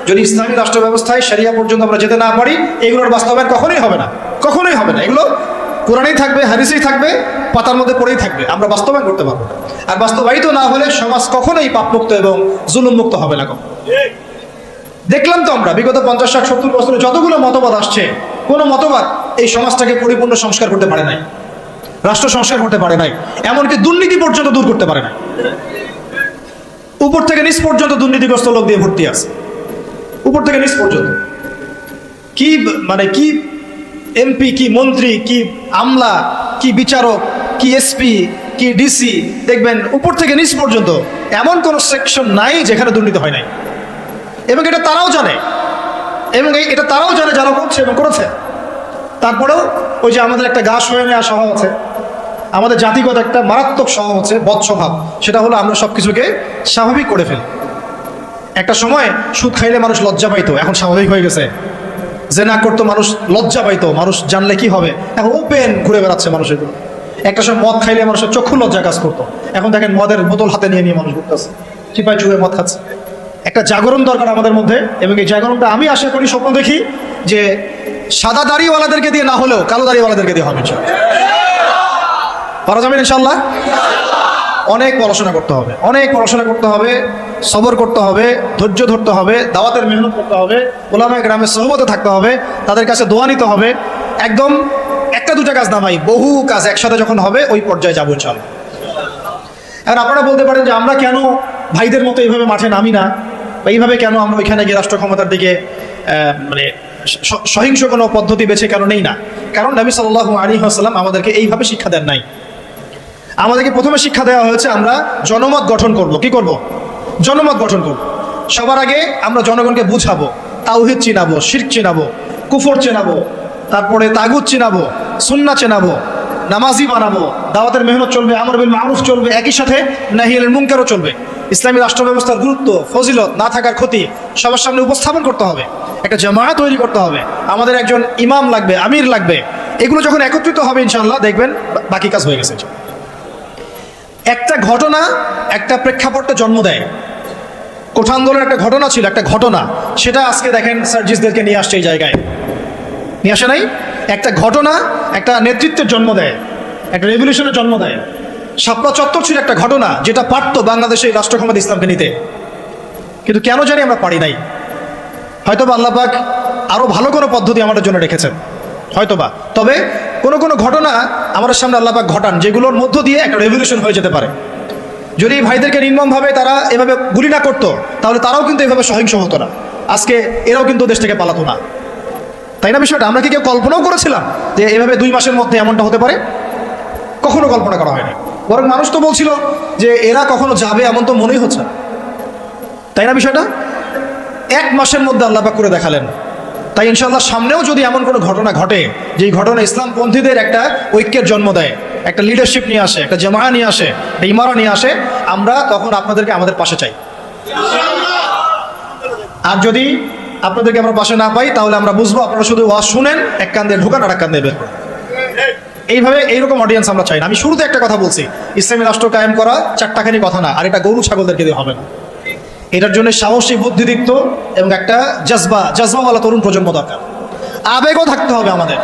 যদি ইসলামী রাষ্ট্র ব্যবস্থায় শরিয়া পর্যন্ত আমরা যেতে না পারি, এগুলোর বাস্তবায়ন কখনোই হবে না, কখনোই হবে না। এগুলো কোরআনেই থাকবে, হাদিসেই থাকবে, পাতার মধ্যে পড়েই থাকবে, আমরা বাস্তবায়ন করতে পারবো না। আর বাস্তবায়িত না হলে সমাজ কখনোই পাপমুক্ত এবং জুলুমমুক্ত হবে না। দেখলাম তো আমরা বিগত 50, 60, 70 বছরে যতগুলো মতবাদ আসছে, কোনো মতবাদ এই সমাজটাকে পরিপূর্ণ সংস্কার করতে পারে নাই, রাষ্ট্র সংস্কার করতে পারে নাই, এমনকি দুর্নীতি পর্যন্ত দূর করতে পারে নাই। উপর থেকে নিচ পর্যন্ত দুর্নীতিগ্রস্ত লোক দিয়ে ভর্তি আছে, উপর থেকে নিচ পর্যন্ত। কি মানে কি এমপি, কি মন্ত্রী, কি আমলা, কি বিচারক, কি এসপি, কি ডিসি, দেখবেন উপর থেকে নিচ পর্যন্ত এমন কোন সেকশন নাই যেখানে দুর্নীতি হয় নাই। এবং এটা তারাও জানে, এবং এটা তারাও জানে যারা করছে এবং করেছে। তারপরেও ওই যে আমাদের একটা গা সয়ে নেওয়া স্বভাব আছে, আমাদের জাতিগত একটা মারাত্মক স্বভাব হচ্ছে বদস্বভাব, সেটা হলো আমরা সবকিছুকে স্বাভাবিক করে ফেলি। একটা সময় সুদ খাইলে মানুষ লজ্জা পাইতো, এখন স্বাভাবিক হয়ে গেছে। জেনা করতো মানুষ লজ্জা পাইতো, মানুষ জানলে কি হবে, এখন ওপেন ঘুরে বেড়াচ্ছে মানুষের। একটা সময় মদ খাইলে মানুষের চক্ষু লজ্জা কাজ করতো, এখন দেখেন মদের বোতল হাতে নিয়ে নিয়ে মানুষ ঘুরতেছে, চিপাই চুপে মদ খাচ্ছে। একটা জাগরণ দরকার আমাদের মধ্যে, এবং এই জাগরণটা আমি আশা করি, স্বপ্ন দেখি যে সাদা দাড়িওয়ালাদেরকে দিয়ে না হলেও কালো দাড়িওয়ালাদেরকে দিয়ে হবে। পারা যাবেন ইনশাল্লাহ। অনেক পড়াশোনা করতে হবে, অনেক পড়াশোনা করতে হবে, সবর করতে হবে, ধৈর্য ধরতে হবে, দাওয়াতের মেহনত করতে হবে, ওলামায়ে গ্রামের সহবতে থাকতে হবে, তাদের কাছে দোয়া নিতে হবে। একদম একটা দুটা কাজ না ভাই, বহু কাজ একসাথে যখন হবে ওই পর্যায়ে যাবো ইনশাল্লাহ। এখন আপনারা বলতে পারেন যে আমরা কেন ভাইদের মতো এইভাবে মাঠে নামি না, বা এইভাবে কেন আমরা ওইখানে গিয়ে রাষ্ট্র ক্ষমতার দিকে মানে সহিংস কোনো পদ্ধতি বেছে কেন নেই না। কারণ নবী সাল্লাল্লাহু আলাইহি ওয়াসাল্লাম আমাদেরকে এইভাবে শিক্ষা দেন নাই। আমাদেরকে প্রথমে শিক্ষা দেওয়া হয়েছে আমরা জনমত গঠন করব। কি করব? জনমত গঠন করব। সবার আগে আমরা জনগণকে বুঝাবো, তাওহীদ চিনাবো, শিরক চিনাবো, কুফর চিনাবো, তারপরে তাগুত চিনাবো, সুন্নাহ চিনাবো, নামাজি বানাবো, দাওয়াতের মেহনত চলবে, আমর বিল মারুফ চলবে, একই সাথে নাহি আনিল মুনকারও চলবে। ইসলামী রাষ্ট্র ব্যবস্থার গুরুত্ব, ফজিলত, না থাকার ক্ষতি সবার সামনে উপস্থাপন করতে হবে। একটা জামায়াত তৈরি করতে হবে, আমাদের একজন ইমাম লাগবে, আমির লাগবে। এগুলো যখন একত্রিত হবে ইনশাআল্লাহ দেখবেন বাকি কাজ হয়ে গেছে। একটা ঘটনা একটা প্রেক্ষাপটে জন্ম দেয়। কোঠা আন্দোলনের একটা ঘটনা ছিল, একটা ঘটনা, সেটা আজকে দেখেন সার্জিসদেরকে নিয়ে আসছে এই জায়গায়, নিয়ে আসে নাই? একটা ঘটনা একটা নেতৃত্বের জন্ম দেয়, একটা রেভলিউশনের জন্ম দেয়। শাপলা চত্বর ছিল একটা ঘটনা যেটা পারত বাংলাদেশে রাষ্ট্র ক্ষমতা ইসলামকে নিতে, কিন্তু কেন জানি আমরা পারি নাই। হয়তোবা আল্লাহ পাক আরো ভালো কোনো পদ্ধতি আমাদের জন্য রেখেছেন, হয়তোবা। তবে কোনো কোনো ঘটনা আমাদের সামনে আল্লাহ পাক ঘটান যেগুলোর মধ্য দিয়ে একটা রেভলিউশন হয়ে যেতে পারে। যদি ভাইদেরকে নির্মমভাবে তারা এভাবে গুলি না করতো, তাহলে তারাও কিন্তু এভাবে সহিংস হতো না, আজকে এরাও কিন্তু দেশ থেকে পালাতো না। তাই না বিষয়টা? আমরা কি কেউ কল্পনাও করেছিলাম যে এভাবে 2 মাসের মধ্যে এমনটা হতে পারে? কখনো কল্পনা করা হয়নি। বরং মানুষ তো বলছিল যে এরা কখনো যাবে, এমন তো মনেই হচ্ছে না। তাই না বিষয়টা? 1 মাসের মধ্যে আল্লাহ পাক করে দেখালেন। তাই ইনশাআল্লাহ সামনেও যদি এমন কোনো ঘটনা ঘটে যেই ঘটনা ইসলামপন্থীদের একটা ঐক্যের জন্ম দেয়, একটা লিডারশিপ নিয়ে আসে, একটা জামায়া নিয়ে আসে, একটা ইমারা নিয়ে আসে, আমরা তখন আপনাদেরকে আমাদের পাশে চাই। আর যদি আপনাদেরকে আমরা পাশে না পাই, তাহলে আমরা বুঝবো আপনারা শুধু ওয়াজ শুনেন, এক কান দিয়ে ঢোকান আর এক কান দিয়ে বের করেন। এইভাবে এইরকম অডিয়েন্স আমরা চাই না। আমি শুরুতে একটা কথা বলছি, ইসলামী রাষ্ট্র কায়েম করা চারটাখানি কথা না, আর এটা গরু ছাগলদেরকে দিয়ে হবে না। এটার জন্য সাহসী, বুদ্ধিদীপ্ত এবং একটা জজবাওয়ালা তরুণ প্রজন্ম দরকার। আবেগও থাকতে হবে আমাদের।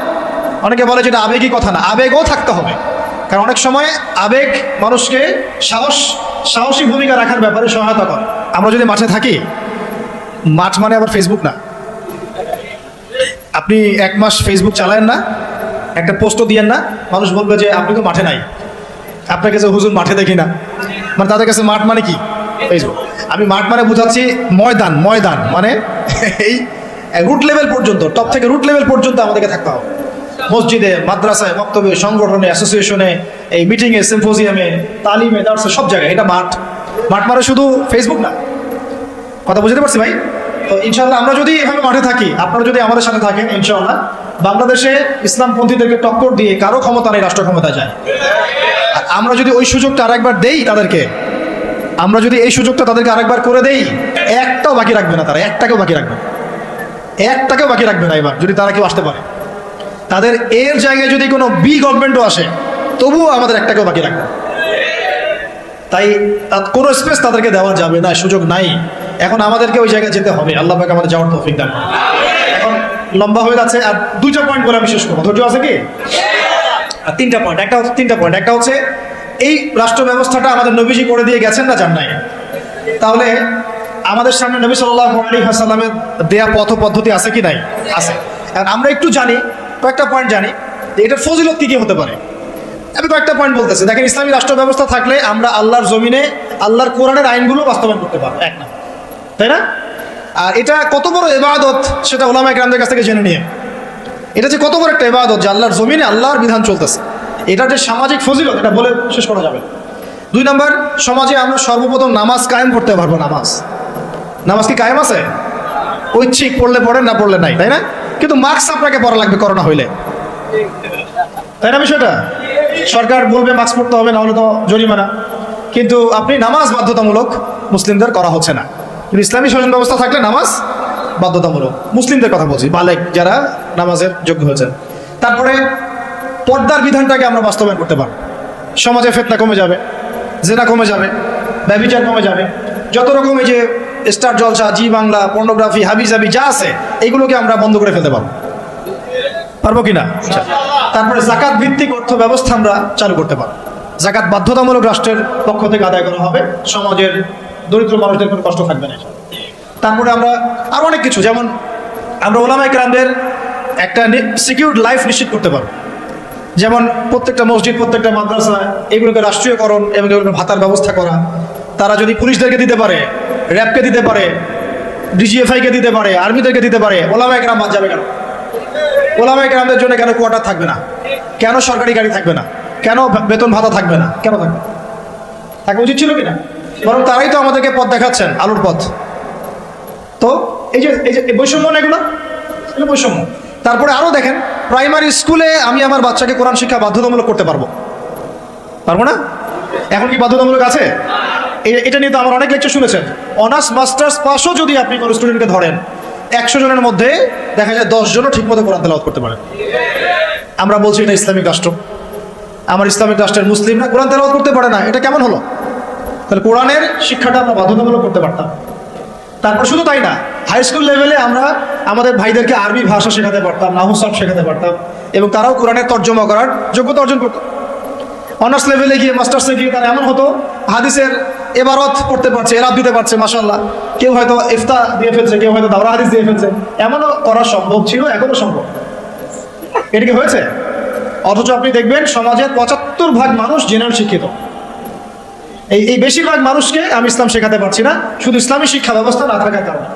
অনেকে বলে যেটা আবেগই কথা না, আবেগও থাকতে হবে। কারণ অনেক সময় আবেগ মানুষকে সাহসী ভূমিকা রাখার ব্যাপারে সহায়তা করে। আমরা যদি মাঠে থাকি, মাঠ মানে আবার ফেসবুক না। আপনি 1 মাস ফেসবুক চালায়েন না, একটা পোস্টও দিয়েন না, মানুষ বলবে যে আপনি তো মাঠে নাই, আপনার কাছে হুজুর মাঠে দেখি না। মানে তাদের কাছে মাঠ মানে কি? ফেসবুক। আমি মাঠ মানে বুঝাচ্ছি ময়দান। ময়দান মানে এই রুট লেভেল পর্যন্ত, টপ থেকে রুট লেভেল পর্যন্ত আমাদেরকে থাকতে হবে। মসজিদে, মাদ্রাসায়, বক্তব্যে, সংগঠনে, অ্যাসোসিয়েশনে, এই মিটিংয়ে, সিম্পোজিয়ামে, তালিমে, দার্সে, সব জায়গায় এটা মাঠ। মাঠ মানে শুধু ফেসবুক না। কথা বুঝতে পারছি ভাই? তো ইনশাআল্লাহ আমরা যদি এভাবে মাঠে থাকি, আপনারা যদি আমাদের সাথে থাকেন, ইনশাআল্লাহ বাংলাদেশে ইসলামপন্থীদেরকে টক্কর দিয়ে কারো ক্ষমতা নেই রাষ্ট্র ক্ষমতা যায়। আর আমরা যদি ওই সুযোগটা আরেকবার দেই তাদেরকে, আমরা যদি এই সুযোগটা তাদেরকে আরেকবার করে দেই, একটাও বাকি রাখবে না তারা, একটাকেও বাকি রাখবে না, একটাকেও বাকি রাখবে না। এবার যদি তারা কেউ আসতে পারে, তাদের এর জায়গায় যদি কোনো বি গভর্নমেন্টও আসে, তবুও আমাদের একটাকেও বাকি রাখবে না। তাই কোনো স্পেস তাদেরকে দেওয়া যাবে না, সুযোগ নাই। এখন আমাদেরকে ওই জায়গায় যেতে হবে। আল্লাহ পাক আমাদের যাওয়ার তৌফিক দান করুন। এখন লম্বা হয়ে যাচ্ছে, আর 2টা পয়েন্ট বলে আমি শেষ করবো। ধৈর্য আছে কি? আর 3টা পয়েন্ট। একটা হচ্ছে এই রাষ্ট্র ব্যবস্থাটা আমাদের নবীজি করে দিয়ে গেছেন না যান নাই? তাহলে আমাদের সামনে নবী সাল্লাল্লাহু আলাইহি ওয়াসাল্লামের দেয়া পথ পদ্ধতি আছে কি নাই? আছে। কারণ আমরা একটু জানি, কয়েকটা পয়েন্ট জানি যে এটার ফজিলত কী কী হতে পারে। আমি কয়েকটা পয়েন্ট বলতেছি। দেখেন, ইসলামী রাষ্ট্র ব্যবস্থা থাকলে আমরা আল্লাহর জমিনে আল্লাহর কোরআনের আইনগুলো বাস্তবায়ন করতে পারবো, এক না, তাই না? আর এটা কত বড় ইবাদত সেটা উলামায়ে কেরামদের কাছ থেকে জেনে নিয়ে, এটা যে কত বড় একটা ইবাদত যে আল্লাহর জমিনে আল্লাহর বিধান চলতেছে, এটা যে সামাজিক ফজিলত এটা বলে শেষ করা যাবে। 2 নম্বর, সমাজে আমরা সর্বপ্রথম নামাজ কায়েম করতে পারবো। নামাজ কি কায়েম আছে? ঐচ্ছিক পড়লে পড়েন, না পড়লে নাই, তাই না? কিন্তু মাস্ক আপনাকে পড়া লাগবে করোনা হইলে, তাই না? বিষয়টা সরকার বলবে মাস্ক পড়তে হবে, না হলে তো জরিমানা। কিন্তু আপনি নামাজ বাধ্যতামূলক মুসলিমদের করা হচ্ছে না। কিন্তু ইসলামী শাসন ব্যবস্থা থাকলে নামাজ বাধ্যতামূলক, মুসলিমদের কথা বলছি, বালেক যারা নামাজের যোগ্য হয়েছেন। তারপরে পর্দার বিধানটাকে আমরা বাস্তবায়ন করতে পারব। সমাজে ফিতনা কমে যাবে, জেনা কমে যাবে, ব্যভিচার কমে যাবে, যত রকম এই যে স্টার জলসা, জি বাংলা, পর্নোগ্রাফি, হাবিজাবি যা আছে এইগুলোকে আমরা বন্ধ করে ফেলতে পারবো কিনা? তারপরে জাকাত ভিত্তিক অর্থ ব্যবস্থা আমরা চালু করতে পারবো। জাকাত বাধ্যতামূলক রাষ্ট্রের পক্ষ থেকে আদায় করা হবে, সমাজের দরিদ্র মানুষদের কোনো কষ্ট থাকবে না। তারপরে আমরা আরো অনেক কিছু, যেমন আমরা উলামায়ে কেরামদের একটা সিকিউরড লাইফ নিশ্চিত করতে পারবো। যেমন প্রত্যেকটা মসজিদ, প্রত্যেকটা মাদ্রাসা এগুলোকে রাষ্ট্রীয়করণ এবং এগুলোকে ভাতার ব্যবস্থা করা। তারা যদি পুলিশদেরকে দিতে পারে, র্যাবকে দিতে পারে, ডিজিএফআইকে দিতে পারে, আর্মিদেরকে দিতে পারে, উলামায়ে কেরাম বাদ যাবে কেন? উলামায়ে কেরামদের জন্য কেন কোয়ার্টার থাকবে না? কেন সরকারি গাড়ি থাকবে না? কেন বেতন ভাতা থাকবে না? কেন থাকবে? থাকা উচিত ছিল কিনা? বরং তারাই তো আমাদেরকে পথ দেখাচ্ছেন, আলোর পথ। তো এই যে বৈষম্য না, এগুলো বৈষম্য। তারপরে আরো দেখেন, প্রাইমারি স্কুলে আমি আমার বাচ্চাকে কোরআন শিক্ষা বাধ্যতামূলক করতে পারবো না? এখন কি বাধ্যতামূলক আছে? এটা নিয়ে তো আমার অনেক লেকচার শুনেছেন। অনার্স মাস্টার্স পাসও যদি আপনি কোনো স্টুডেন্টকে ধরেন, 100 জনের মধ্যে দেখা যায় 10 জনও ঠিকমতো কোরআন তেলাওয়াত করতে পারে। আমরা বলছি এটা ইসলামিক রাষ্ট্র, আমার ইসলামিক রাষ্ট্রের মুসলিমরা কোরআন তেলাওয়াত করতে পারে না, এটা কেমন হলো? তাহলে কোরআনের শিক্ষাটা আমরা বাধ্যতামূলক করতে পারতাম। তারপর শুধু তাই না, হাই স্কুল লেভেলে আমরা আমাদের ভাইদেরকে আরবি ভাষা শেখাতে পারতাম, নাহু সরফ শেখাতে পারতাম, এবং তারাও কোরআনের তর্জমা করার যোগ্যতা অর্জন করত। অনার্স লেভেলে গিয়ে, মাস্টার্সে গিয়ে তারা এমন হতো হাদিসের এবারত পড়তে পারছে, এরাব দিতে পারছে, মাশাআল্লাহ। কেউ হয়তো ইফতা দিয়ে ফেলছে, কেউ হয়তো দাওরা হাদিস দিয়ে ফেলছে। এমনও করা সম্ভব ছিল, এখনো সম্ভব। এটা কি হয়েছে? অথচ আপনি দেখবেন সমাজের 75% মানুষ জেনারেল শিক্ষিত। এই বেশিরভাগ মানুষকে আমি ইসলাম শেখাতে পারছি না, শুধু ইসলামী শিক্ষা ব্যবস্থা না থাকার কারণে।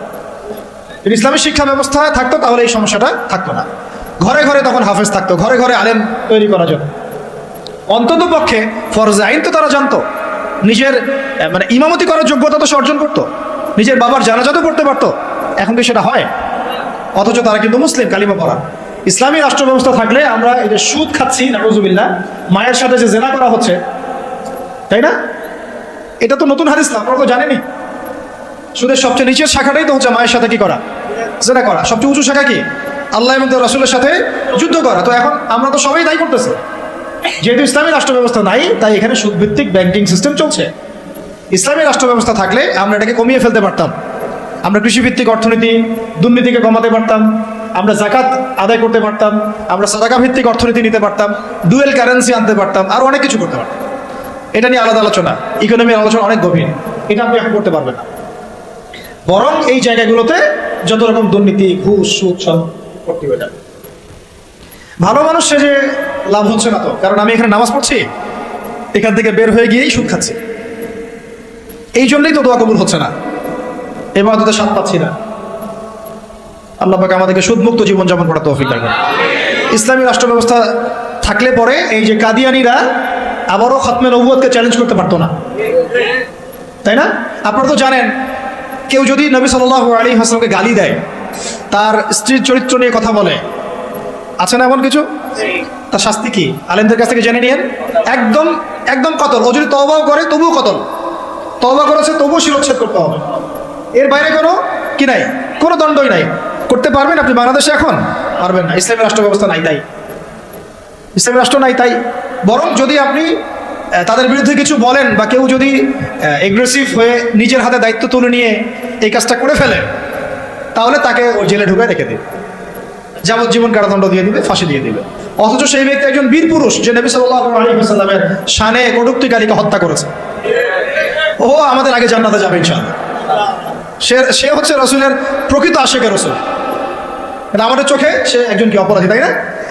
যদি ইসলামী শিক্ষা ব্যবস্থা থাকতো তাহলে এই সমস্যাটা থাকতো না। ঘরে ঘরে তখন হাফেজ থাকতো, ঘরে ঘরে আলেম তৈরি করা যেত। অন্তত পক্ষে ফরজে আইন তো তারা জানতো, নিজের মানে ইমামতি করার যোগ্যতা তো সে অর্জন করতো, নিজের বাবার জানাজা তো পড়তে পারতো। এখন কি সেটা হয়? অথচ তারা কিন্তু মুসলিম, কালিমা পড়া। ইসলামী রাষ্ট্র ব্যবস্থা থাকলে আমরা এই যে সুদ খাচ্ছি, নাউজুবিল্লাহ, মায়ের সাথে যে জেনা করা হচ্ছে, তাই না? এটা তো নতুন হাদিস না, আপনারা তো জানেনই। সুদের সবচেয়ে নিচের শাখাটাই তো হচ্ছে মায়ের সাথে কি করা? জেনা করা। সবচেয়ে উঁচু শাখা কি? আল্লাহ এবং তার রাসূলের সাথে যুদ্ধ করা। তো এখন আমরা তো সবাই তাই করতেছে। যেহেতু ইসলামী রাষ্ট্র ব্যবস্থা নাই, তাই এখানে সুদভিত্তিক ব্যাংকিং সিস্টেম চলছে। ইসলামী রাষ্ট্র ব্যবস্থা থাকলে আমরা এটাকে কমিয়ে ফেলতে পারতাম। আমরা কৃষিভিত্তিক অর্থনীতি, দুর্নীতিকে কমাতে পারতাম, আমরা জাকাত আদায় করতে পারতাম, আমরা সাদাকা ভিত্তিক অর্থনীতি নিতে পারতাম, ডুয়েল কারেন্সি আনতে পারতাম, আরো অনেক কিছু করতে পারতাম। এটা নিয়ে আলাদা আলোচনা, ইকোনমির আলোচনা অনেক গভীর, এটা আপনি এখন করতে পারবেন না। বরং এই জায়গাগুলোতে যত রকম দুর্নীতি, ঘুষ, সুদ সব ভর্তি হয়ে যাবে। ভালো মানুষ সে যে লাভ হচ্ছে না তো, কারণ আমি এখানে নামাজ পড়ছি, এখান থেকে বের হয়ে গিয়েই সুদ খাচ্ছি, এই জন্যই তো দোয়া কবুল হচ্ছে না, ইবাদতের স্বাদ পাচ্ছি না। আল্লাহ পাক আমাদেরকে সুদমুক্ত জীবনযাপন করার তৌফিক দান করুন। ইসলামী রাষ্ট্র ব্যবস্থা থাকলে পরে এই যে কাদিয়ানিরা আবারও খতমে নবুয়তকে চ্যালেঞ্জ করতে পারতো না, তাই না? আপনারা তো জানেন, কেউ যদি নবী সাল্লাল্লাহু আলাইহি ওয়াসাল্লামকে গালি দেয়, তার স্ত্রীর চরিত্র নিয়ে কথা বলে, আছে না এমন কিছু? তার শাস্তি কি? আলেমদের কাছ থেকে জেনে নিয়েন। একদম একদম কতল। ও যদি তওবাও করে তবুও কতল। তওবা করেছে তবুও শিরচ্ছেদ করতে হবে। এর বাইরে কোনো কি নাই, কোনো দণ্ডই নাই। করতে পারবেন আপনি বাংলাদেশে? এখন পারবেন না, ইসলামী রাষ্ট্র ব্যবস্থা নাই তাই। ইসলামী রাষ্ট্র নাই তাই। বরং যদি আপনি তাদের বিরুদ্ধে কিছু বলেন, বা কেউ যদি এগ্রেসিভ হয়ে নিজের হাতে দায়িত্ব তুলে নিয়ে এই কাজটা করে ফেলে, তাহলে তাকে ওই জেলে ঢুকে রেখে দেবে, যাবজ্জীবন কারাদণ্ড দিয়ে দিবে, ফাঁসি দিয়ে দিবে। অথচ সেই ব্যক্তি একজন বীর পুরুষ, যে নবী সাল্লাল্লাহু আলাইহি ওয়াসাল্লামের শানে কটূক্তিকারীকে হত্যা করেছে, ও আমাদের আগে জান্নাতে যাবে ইনশাআল্লাহ। সে হচ্ছে রাসূলের প্রকৃত আশিকে রাসূল। এটা আমাদের চোখে সে একজন কি অপরাধী, তাই না?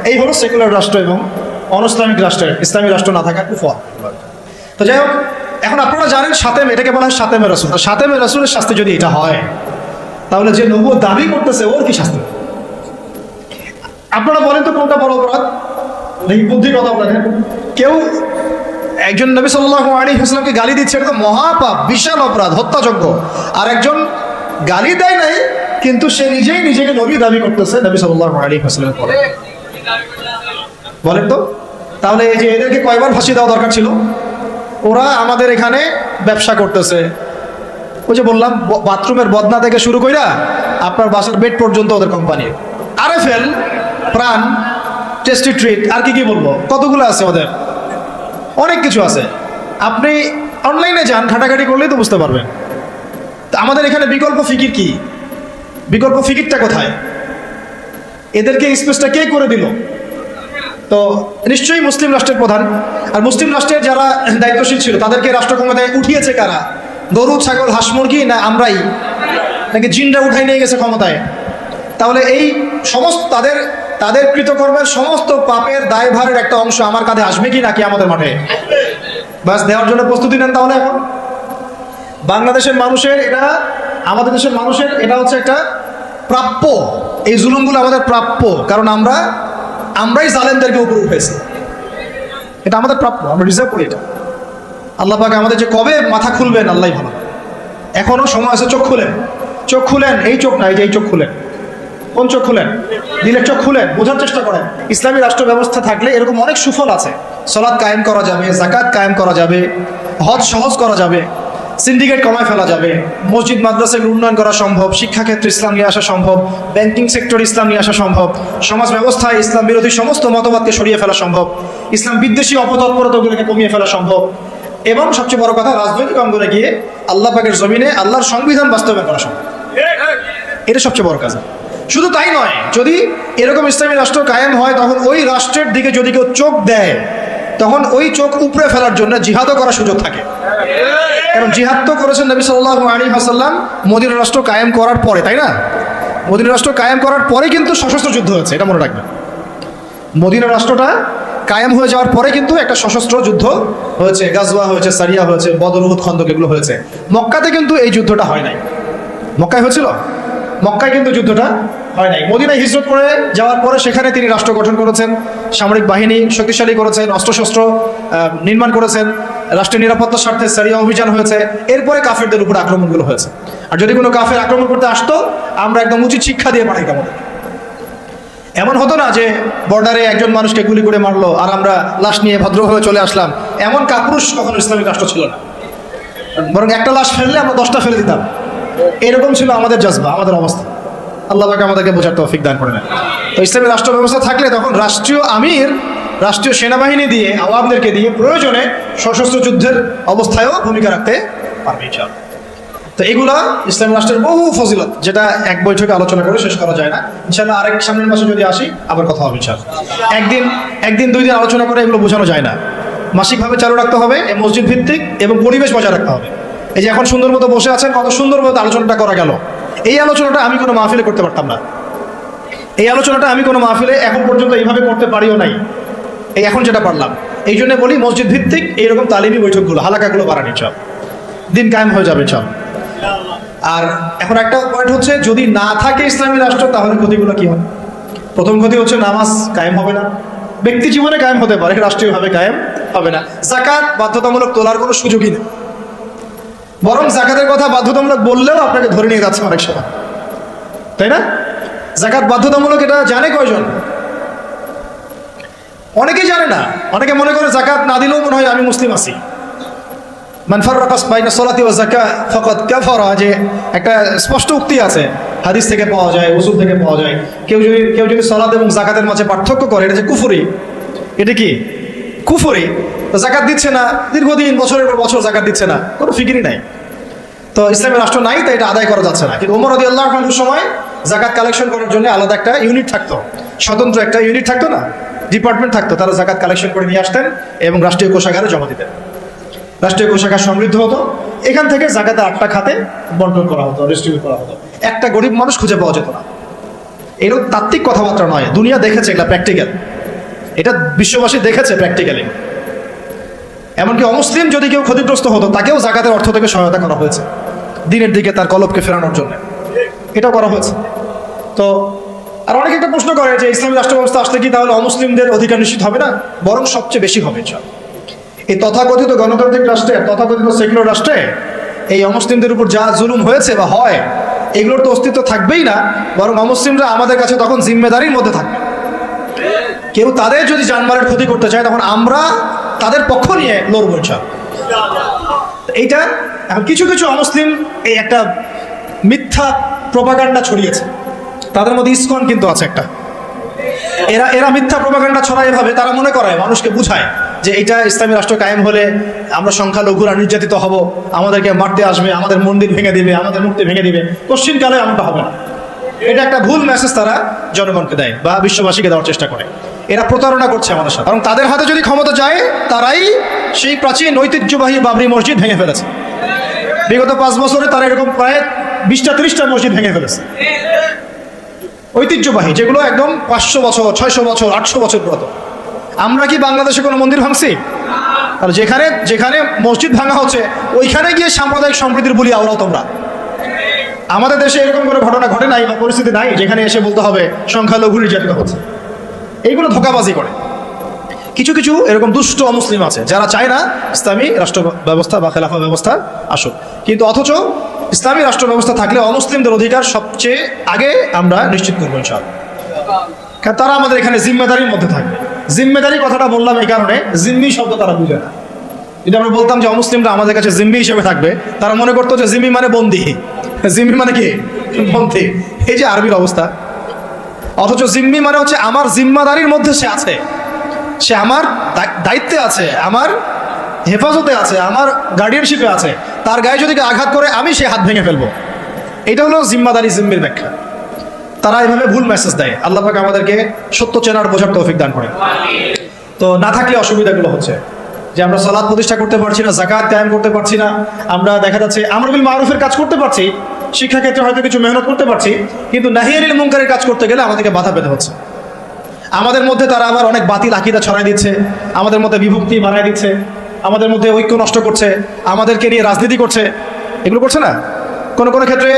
এই হলো সেকুলার রাষ্ট্র এবং অনইসলামিক রাষ্ট্রের, ইসলামী রাষ্ট্র না থাকার কুফর। তো যাই হোক, এখন আপনারা জানেন সাতেম, এটাকে বলা হয় সাতেমে রাসূল। সাতেমে রাসূলের শাস্তি যদি এটা হয়, তাহলে যে নবুয়ত দাবি করতেছে ওর কি শাস্তি? আপনারা বলেন তো কোনটা বড় অপরাধ? দেখি বুদ্ধির কথা বলেন। কেউ একজন নবী সাল্লাল্লাহু আলাইহি ওয়াসাল্লামকে গালি দিচ্ছে, এটা তো মহাপাপ, বিশাল অপরাধ, হত্যাযোগ্য। আর একজন গালি দেয় নাই কিন্তু সে নিজেই নিজেকে নবী দাবি করতেছে নবী সাল্লাল্লাহু আলাইহি ওয়াসাল্লামের পরে। বলেন তো, তাহলে এই যে এদেরকে কয়বার ফাঁসি দেওয়া দরকার ছিল? ওরা আমাদের এখানে ব্যবসা করতেছে, ওই যে বললাম বাথরুমের বদনা থেকে শুরু কইরা আপনার বাসার বেড পর্যন্ত ওদের কোম্পানি। আরএফএল, প্রাণ, টেস্টি ট্রিট, আর কি কি বলবো, কতগুলো আছে ওদের, অনেক কিছু আছে। আপনি অনলাইনে যান, ঘাটাঘাটি করলেই তো বুঝতে পারবেন। তা আমাদের এখানে বিকল্প ফিকির কি? বিকল্প ফিকিরটা কোথায়? এদেরকে স্পেসটা কে করে দিল? তো নিশ্চয়ই মুসলিম রাষ্ট্রের প্রধান। আর মুসলিম রাষ্ট্রের যারা দায়িত্বশীল ছিল তাদেরকে রাষ্ট্র ক্ষমতায় উঠিয়েছে কারা? গরু, ছাগল, হাঁস, মুরগি, না আমরাই, নাকি জিনরা উঠাই নিয়ে গেছে ক্ষমতায়? তাহলে এই সমস্ত তাদের কৃতকর্মের সমস্ত পাপের দায়ভারের একটা অংশ আমার কাঁধে আসবে কি নাকি আমাদের মাঠে? বাস দেওয়ার জন্য প্রস্তুতি নেন তাহলে। এখন বাংলাদেশের মানুষের এটা, আমাদের দেশের মানুষের এটা হচ্ছে একটা প্রাপ্য। এই জুলুমগুলো আমাদের প্রাপ্য, কারণ আমরাই জালেমদেরকে উপরে উঠেছি। এটা আমাদের প্রাপ্য, আমরা রিজার্ভ করি এটা। আল্লাহ পাক আমাদের যে কবে মাথা খুলবেন আল্লাহ ভালো। এখনো সময় আছে, চোখ খুলেন, চোখ খুলেন। এই চোখ নাই, যে এই চোখ খুলেন। কোন চোখ খুলেন? দিলের চোখ খুলেন, বোঝার চেষ্টা করেন। ইসলামী রাষ্ট্র ব্যবস্থা থাকলে এরকম অনেক সুফল আছে। সালাত কায়েম করা যাবে, যাকাত কায়েম করা যাবে, হজ সহজ করা যাবে, সিন্ডিকেট কমায় ফেলা যাবে, মসজিদ মাদ্রাসার উন্নয়ন করা সম্ভব, শিক্ষাক্ষেত্রে ইসলাম নিয়ে আসা সম্ভব, ব্যাংকিং সেক্টর ইসলাম নিয়ে আসা সম্ভব, সমাজ ব্যবস্থায় ইসলাম বিরোধী সমস্ত মতবাদকে সরিয়ে ফেলা সম্ভব, ইসলাম বিদ্বেষী অপতৎপরতাগুলোকে কমিয়ে ফেলা সম্ভব, এবং সবচেয়ে বড় কথা রাজনৈতিক অঙ্গনে গিয়ে আল্লাহ পাকের জমিনে আল্লাহর সংবিধান বাস্তবায়ন করা সম্ভব। এটা সবচেয়ে বড় কাজ। শুধু তাই নয়, যদি এরকম ইসলামী রাষ্ট্র কায়েম হয়, তখন ওই রাষ্ট্রের দিকে যদি কেউ চোখ দেয়, তখন ওই চোখ উপড়ে ফেলার জন্য জিহাদও করার সুযোগ থাকে। কারণ জিহাদ তো করেছেন নবী সাল্লাল্লাহু আলাইহি ওয়াসাল্লাম মদিনা রাষ্ট্র কায়েম করার পরে, তাই না? মদিনা রাষ্ট্র কায়েম করার পরে কিন্তু সশস্ত্র যুদ্ধ হয়েছে, এটা মনে রাখবেন। মদিনা রাষ্ট্রটা কায়েম হয়ে যাওয়ার পরে কিন্তু একটা সশস্ত্র যুদ্ধ হয়েছে, গাজওয়া হয়েছে, সারিয়া হয়েছে, বদর, উহুদ, খন্দক, এগুলো হয়েছে। মক্কাতে কিন্তু এই যুদ্ধটা হয় নাই। মক্কায় হয়েছিল? মক্কায় কিন্তু যুদ্ধটা হয় নাই। মদিনায় হিজরত করে যাওয়ার পরে সেখানে তিনি রাষ্ট্র গঠন করেছেন, সামরিক বাহিনী শক্তিশালী করেছেন, অস্ত্রশস্ত্র নির্মাণ করেছেন, রাষ্ট্রের নিরাপত্তার স্বার্থে সারিয়া অভিযান হয়েছে। এরপরে কাফেরদের উপর আক্রমণগুলো হয়েছে। আর যদি কোনো কাফের আক্রমণ করতে আসতো, আমরা একদম উচিত শিক্ষা দিয়ে পাঠাইতাম। এমন হতো না যে বর্ডারে একজন মানুষকে গুলি করে মারলো আর আমরা লাশ নিয়ে ভদ্রভাবে চলে আসলাম। এমন কাপুরুষ কখনো ইসলামিক রাষ্ট্র ছিল না। বরং একটা লাশ ফেললে আমরা 10টা ফেলে দিতাম। এরকম ছিল আমাদের জজবা, আমাদের অবস্থা। আল্লাহ পাক আমাদেরকে বোঝার তৌফিক দান করে নেন। তো ইসলামী রাষ্ট্র ব্যবস্থা থাকলে তখন রাষ্ট্রীয় আমির রাষ্ট্রীয় সেনাবাহিনী দিয়ে, আওয়ামদেরকে দিয়ে প্রয়োজনে সশস্ত্র যুদ্ধের অবস্থায়ও ভূমিকা রাখতে পারবে ইনশাআল্লাহ। তো এগুলা ইসলামী রাষ্ট্রের বহু ফজিলত, যেটা এক বৈঠকে আলোচনা করে শেষ করা যায় না। ইনশাআল্লাহ আরেক সামনের মাসে যদি আসি আবার কথা হবে ইনশাআল্লাহ। একদিন 2 দিন আলোচনা করে এগুলো বোঝানো যায় না। মাসিকভাবে চালু রাখতে হবে, মসজিদ ভিত্তিক, এবং পরিবেশ বজায় রাখতে হবে। এই যে এখন সুন্দর মতো বসে আছেন, কত সুন্দর মতো আলোচনাটা করা গেল। এই আলোচনাটা আমি কোনো মাহফিলে করতে পারতাম না। এই আলোচনাটা আমি কোনো মাহফিলে এখন পর্যন্ত এইভাবে করতে পারিও নাই, এই এখন যেটা পারলাম। এই জন্য বলি মসজিদ ভিত্তিক এইরকম তালিমি বৈঠকগুলো, হালাকাগুলো বাড়ানি, সব দিন কায়েম হয়ে যাবে সব। আর এখন একটা পয়েন্ট হচ্ছে, যদি না থাকে ইসলামী রাষ্ট্র তাহলে ক্ষতিগুলো কি হয়? প্রথম ক্ষতি হচ্ছে নামাজ কায়েম হবে না। ব্যক্তি জীবনে কায়েম হতে পারে, রাষ্ট্রীয়ভাবে কায়েম হবে না। যাকাত বাধ্যতামূলক তোলার কোনো সুযোগই নেই। বরং যাকাতের কথা বাধ্যতামূলক বললেও আপনাকে ধরে নিয়ে যাচ্ছে অনেক সময়, তাই না? যাকাত বাধ্যতামূলক এটা জানে কয়জন? অনেকেই জানে না। অনেকে মনে করে যাকাত না দিলেও মনে হয় আমি মুসলিম আছি। মান ফাররাকা বাইনা সালাতি ওয়া যাকাত ফাকাদ কাফারা, যে একটা স্পষ্ট উক্তি আছে, হাদিস থেকে পাওয়া যায়, উসুল থেকে পাওয়া যায়। কেউ যদি সালাত এবং যাকাতের মাঝে পার্থক্য করে, এটা যে কুফরি। এটা কি কুফরি? তো যাকাত দিচ্ছে না, দীর্ঘদিন বছরের পর বছর যাকাত দিচ্ছে না, কোনো ফিকিরই নাই। তো ইসলামী রাষ্ট্র নাই, তাই এটা আদায় করা যাচ্ছে না। কিন্তু ওমর রাদিয়াল্লাহু আনহুর সময় যাকাত কালেকশন করার জন্য আলাদা একটা ইউনিট থাকতো, স্বতন্ত্র একটা ইউনিট থাকতো না, ডিপার্টমেন্ট থাকতো। তারা যাকাত কালেকশন করে নিয়ে আসতেন এবং রাষ্ট্রীয় কোষাগারে জমা দিতেন। রাষ্ট্রীয় কোষাগার সমৃদ্ধ হতো। এখান থেকে যাকাতে 8টা খাতে বন্টন করা হতো, ডিস্ট্রিবিউট করা হতো। একটা গরিব মানুষ খুঁজে পাওয়া যেত না। এরকম তাত্ত্বিক কথাবার্তা নয়, দুনিয়া দেখেছে, এটা প্র্যাকটিক্যাল, এটা বিশ্ববাসী দেখেছে প্র্যাকটিক্যালি। এমনকি অমুসলিম যদি কেউ ক্ষতিগ্রস্ত হতো তাকেও জাকাতের অর্থ থেকে সহায়তা করা হয়েছে দিনের দিকে তার কলবকে ফেরানোর জন্য, এটাও করা হয়েছে। তো আর অনেকে একটা প্রশ্ন করে যে ইসলামী রাষ্ট্র ব্যবস্থা আসলে কি তাহলে অমুসলিমদের অধিকার নিশ্চিত হবে না? বরং সবচেয়ে বেশি হবে। এই তথাকথিত গণতান্ত্রিক রাষ্ট্রে, তথাকথিত সেকুলার রাষ্ট্রে এই অমুসলিমদের উপর যা জুলুম হয়েছে বা হয়, এগুলোর তো অস্তিত্ব থাকবেই না, বরং অমুসলিমরা আমাদের কাছে তখন জিম্মেদারির মধ্যে থাকবে। কেউ তাদের যদি জানমালের ক্ষতি করতে চায় তখন আমরা তাদের পক্ষ নিয়ে লড়বো ইনশাআল্লাহ। এইটা এখন কিছু কিছু অমুসলিম এই একটা মিথ্যা প্রপাগান্ডা ছড়িয়েছে, তাদের মধ্যে ইসকন কিন্তু আছে একটা। এরা মিথ্যা প্রপাগান্ডা ছড়ায় এভাবে, তারা মনে করে মানুষকে বুঝায় যে এটা ইসলামী রাষ্ট্র কায়েম হলে আমরা সংখ্যালঘুরা নির্যাতিত হব, আমাদেরকে মারতে আসবে, আমাদের মন্দির ভেঙে দিবে, আমাদের মূর্তি ভেঙে দিবে। পশ্চিমকালে এমনটা হবে না। এটা একটা ভুল মেসেজ তারা জনগণকে দেয় বা বিশ্ববাসীকে দেওয়ার চেষ্টা করে। এরা প্রতারণা করছে আমাদের সাথে, কারণ তাদের হাতে যদি ক্ষমতা যায় তারাই সেই প্রাচীন ঐতিহ্যবাহী বাবরি মসজিদ ভেঙে ফেলেছে। বিগত 5 বছরে তারা এরকম প্রায় 20টা-30টা মসজিদ ভেঙে ফেলেছে, ঐতিহ্যবাহী, যেগুলো একদম 500 বছর, 600 বছর, 800 বছর পুরাতন। আমরা কি বাংলাদেশে কোনো মন্দির ভাঙছি? আর যেখানে যেখানে মসজিদ ভাঙা হচ্ছে ওইখানে গিয়ে সাম্প্রদায়িক সম্প্রীতির বলি আওড়াও তোমরা। আমাদের দেশে এরকম কোনো ঘটনা ঘটে নাই বা পরিস্থিতি নাই যেখানে এসে বলতে হবে সংখ্যালঘু নির্যাতিত হচ্ছে। এইগুলো ধোঁকাবাজি করে। কিছু কিছু এরকম দুষ্ট অমুসলিম আছে যারা চায় না ইসলামী রাষ্ট্র ব্যবস্থা বা খেলাফা ব্যবস্থা আসুক, কিন্তু অথচ ইসলামী রাষ্ট্র ব্যবস্থা থাকলে অমুসলিমদের অধিকার সবচেয়ে আগে আমরা নিশ্চিত করবো ইনশাআল্লাহ, কারণ তারা আমাদের এখানে জিম্মেদারির মধ্যে থাকবে। জিম্মেদারি কথাটা বললাম এই কারণে, জিম্মি শব্দ তারা বুঝে না। যদি আমরা বলতাম যে অমুসলিমরা আমাদের কাছে জিম্মি হিসেবে থাকবে, তারা মনে করতো যে জিম্মি মানে বন্দী, জিম্মি মানে কি বন্দী, এই যে আরবির অবস্থা। অথচ জিম্মি মানে হচ্ছে আমার জিম্মাদারির মধ্যে সে আছে, সে আমার দায়িত্বে আছে, আমার হেফাজতে আছে, আমার গার্ডিয়ানশিপে আছে। তার গায়ে যদি আঘাত করে আমি সে হাত ভেঙে ফেলবো। এটা হলো জিম্মাদারি, জিম্মির ব্যাখ্যা। তারা এভাবে ভুল মেসেজ দেয়। আল্লাহ পাক আমাদেরকে সত্য চেনার বোঝার তৌফিক দান করে। তো না থাকলে অসুবিধাগুলো হচ্ছে যে আমরা সালাত প্রতিষ্ঠা করতে পারছি না, যাকাত কায়েম করতে পারছি না, আমরা দেখা যাচ্ছে আমর বিল মারুফের কাজ করতে পারছি, শিক্ষাক্ষেত্রে হয়তো কিছু মেহনত করতে পারছি, কিন্তু নাহি আনিল মুনকারের কাজ করতে গেলে আমাদেরকে বাধা পেতে হচ্ছে। আমাদের মধ্যে তারা আবার অনেক বাতিল আকীদা ছড়াই দিচ্ছে, আমাদের মধ্যে বিভক্তি বানায় দিচ্ছে, আমাদের মধ্যে ঐক্য নষ্ট করছে, আমাদেরকে নিয়ে রাজনীতি করছে। এগুলো করছে না? কোনো কোনো ক্ষেত্রে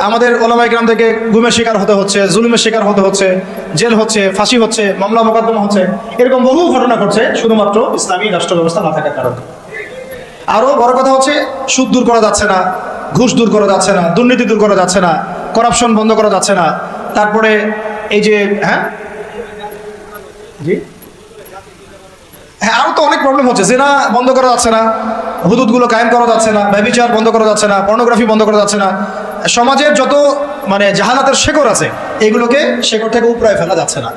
আমাদের ওলামায়ে কেরাম থেকে গুমের শিকার হতে হচ্ছে, জুলুমের শিকার হতে হচ্ছে, জেল হচ্ছে, ফাঁসি হচ্ছে, মামলা মোকদ্দমা হচ্ছে। এরকম বহু ঘটনা ঘটছে শুধুমাত্র ইসলামী রাষ্ট্র ব্যবস্থা না থাকার কারণে। আরও বড় কথা হচ্ছে সুদ দূর করা যাচ্ছে না, ঘুষ দূর করা যাচ্ছে না, দুর্নীতি দূর করা যাচ্ছে না, করাপশন বন্ধ করা যাচ্ছে না। তারপরে এই যে আরো তো অনেক প্রবলেম হচ্ছে। জিনা বন্ধ করা যাচ্ছে না, হুদুদগুলো কায়েম করা যাচ্ছে না, ব্যভিচার বন্ধ করা যাচ্ছে না, পর্নোগ্রাফি বন্ধ করা যাচ্ছে না। সমাজের যত জাহালাতের শেকড় আছে এগুলোকে শেকড় থেকে উপড়ায় ফেলা যাচ্ছে না,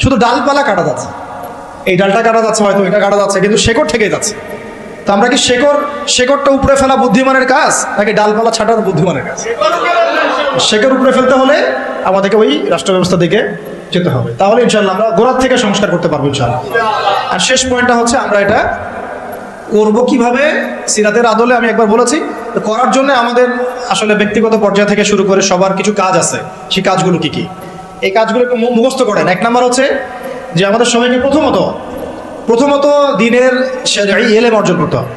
শুধু ডালপালা কাটা যাচ্ছে। এই ডালটা কাটা যাচ্ছে, হয়তো এটা কাটা যাচ্ছে, কিন্তু শেকড় থেকেই যাচ্ছে। তো আমরা কি শেকড়টা উপড়ে ফেলা বুদ্ধিমানের কাজ, নাকি ডালপালা ছাটার বুদ্ধিমানের কাজ? শেকড় উপড়ে ফেলতে হলে আমাদেরকে ওই রাষ্ট্র ব্যবস্থা দিকে যেতে হবে, তাহলে ইনশাআল্লাহ আমরা গোড়ার থেকে সংস্কার করতে পারবো ইনশাআল্লাহ। আর শেষ পয়েন্টটা হচ্ছে আমরা এটা করবো কিভাবে? সিরাতের আদলে আমি একবার বলেছি, করার জন্য আমাদের আসলে ব্যক্তিগত পর্যায় থেকে শুরু করে সবার কিছু কাজ আছে। সেই কাজগুলো কি কি? এই কাজগুলোকে মুখস্থ করেন। 1 নাম্বার হচ্ছে যে আমাদের সবাইকে প্রথমত দিনের এলেম অর্জন করতে হবে।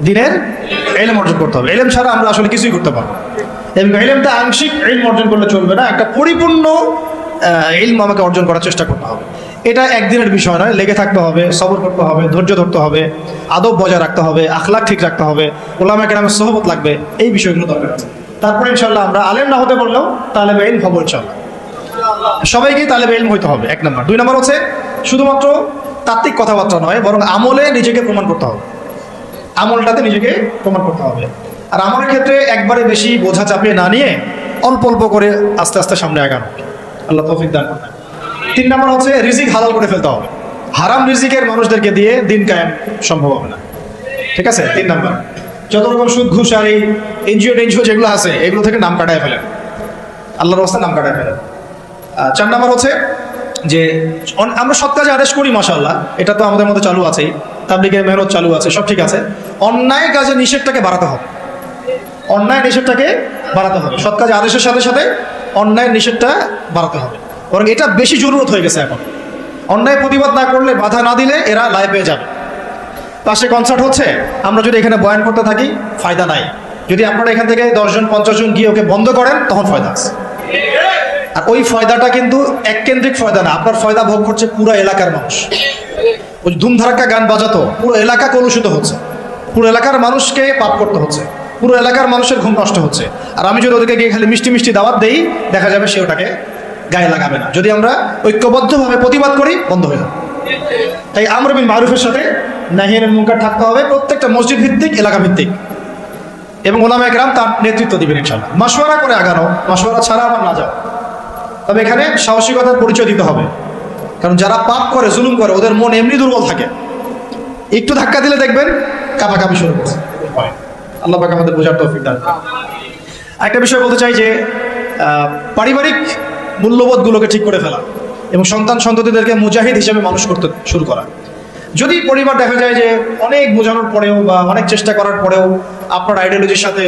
দিনের এলেম অর্জন করতে হবে। এলেম ছাড়া আমরা আসলে কিছুই করতে পারবো। এবং এলেমটা আংশিক ইলম অর্জন করলে চলবে না, একটা পরিপূর্ণ ইলম আমাকে অর্জন করার চেষ্টা করতে হবে। এটা একদিনের বিষয় নয়, লেগে থাকতে হবে, সবর করতে হবে, ধৈর্য ধরতে হবে, আদব বজায় রাখতে হবে, আখলাক ঠিক রাখতে হবে, ওলামায়ে কেরামের সোহবত লাগবে, এই বিষয়গুলো দরকার আছে। তারপরে ইনশাআল্লাহ আমরা আলেম না হতে পারলেও তালেবে ইলম হবো ইনশাআল্লাহ। সবাইকেই তালেবে ইলম হইতে হবে, 1 নাম্বার। 2 নাম্বার হচ্ছে শুধুমাত্র তাত্ত্বিক কথাবার্তা নয়, বরং আমলে নিজেকে প্রমাণ করতে হবে। আমলটাতে নিজেকে প্রমাণ করতে হবে। আর আমলের ক্ষেত্রে একবারে বেশি বোঝা চাপিয়ে না নিয়ে অল্প অল্প করে আস্তে আস্তে সামনে আগানো, আল্লাহ তৌফিক দান করেন। 3 নাম্বার হচ্ছে রিজিক হালাল করে ফেলতে হবে। হারাম রিজিকের মানুষদেরকে দিয়ে দিন কায়েম সম্ভব হবে না, ঠিক আছে? 3 নাম্বার, যত রকম সুদ ঘুষ আর এই এনজিও যেগুলো আছে এগুলো থেকে নাম কাটায় ফেলেন, আল্লাহর রাস্তায় নাম কাটায় ফেলেন। 4 নাম্বার হচ্ছে যে আমরা সৎ কাজে আদেশ করি, মাশাআল্লাহ, এটা তো আমাদের মধ্যে চালু আছেই, তাবলীগের মেহনত চালু আছে, সব ঠিক আছে। অন্যায় কাজে নিষেধটাকে বাড়াতে হবে, অন্যায় নিষেধটাকে বাড়াতে হবে। সৎ কাজে আদেশের সাথে সাথে অন্যায়ের নিষেধটা বাড়াতে হবে, বরং এটা বেশি জরুরত হয়ে গেছে এখন। অন্যায় প্রতিবাদ না করলে, বাধা না দিলে এরা লাইভ পেয়ে যাবে। পাশে কনসার্ট হচ্ছে, আমরা যদি এখানে বয়ান করতে থাকি ফায়দা নাই। যদি আপনারা এখান থেকে 10 জন 50 জন গিয়ে ওকে বন্ধ করেন তখন ফায়দা আছে। আর ওই ফায়দাটা কিন্তু এককেন্দ্রিক ফায়দা না, আপনার ফায়দা ভোগ করছে পুরো এলাকার মানুষ। ওই ধুমধারাক্কা গান বাজাতো পুরো এলাকা কলুষিত হচ্ছে, পুরো এলাকার মানুষকে পাপ করতে হচ্ছে, পুরো এলাকার মানুষের ঘুম নষ্ট হচ্ছে। আর আমি যদি ওদেরকে গিয়ে খালি মিষ্টি মিষ্টি দাওয়াত দেই, দেখা যাবে সে ওটাকে গায়ে লাগাবে না। যদি আমরা ঐক্যবদ্ধভাবে প্রতিবাদ করি বন্ধ হয়ে যাবে। তাই আমর বিল মারুফের সাথে নাহি আনিল মুনকার থাকতে হবে, প্রত্যেকটা মসজিদ ভিত্তিক, এলাকা ভিত্তিক, এবং ওলামায়ে কেরাম তার নেতৃত্ব দিবেন ইনশাআল্লাহ। মাশওয়ারা করে আগানো, মাশওয়ারা ছাড়া আবার না যাও। তবে এখানে সাহসিকতার পরিচয় দিতে হবে, কারণ যারা পাপ করে, জুলুম করে, ওদের মন এমনি দুর্বল থাকে। একটু ধাক্কা দিলে দেখবেন কাঁপাকাঁপি শুরু করছে। আল্লাহ পাক আমাদের বোঝার তৌফিক দান করুন। আরেকটা বিষয় বলতে চাই যে পারিবারিক মূল্যবোধগুলোকে ঠিক করে ফেলা এবং সন্তান সন্ততিদেরকে মুজাহিদ হিসেবে মানুষ করতে শুরু করা। যদি পরিবার দেখা যায় যে অনেক বোঝানোর পরেও বা অনেক চেষ্টা করার পরেও আপনার আইডিওলজির সাথে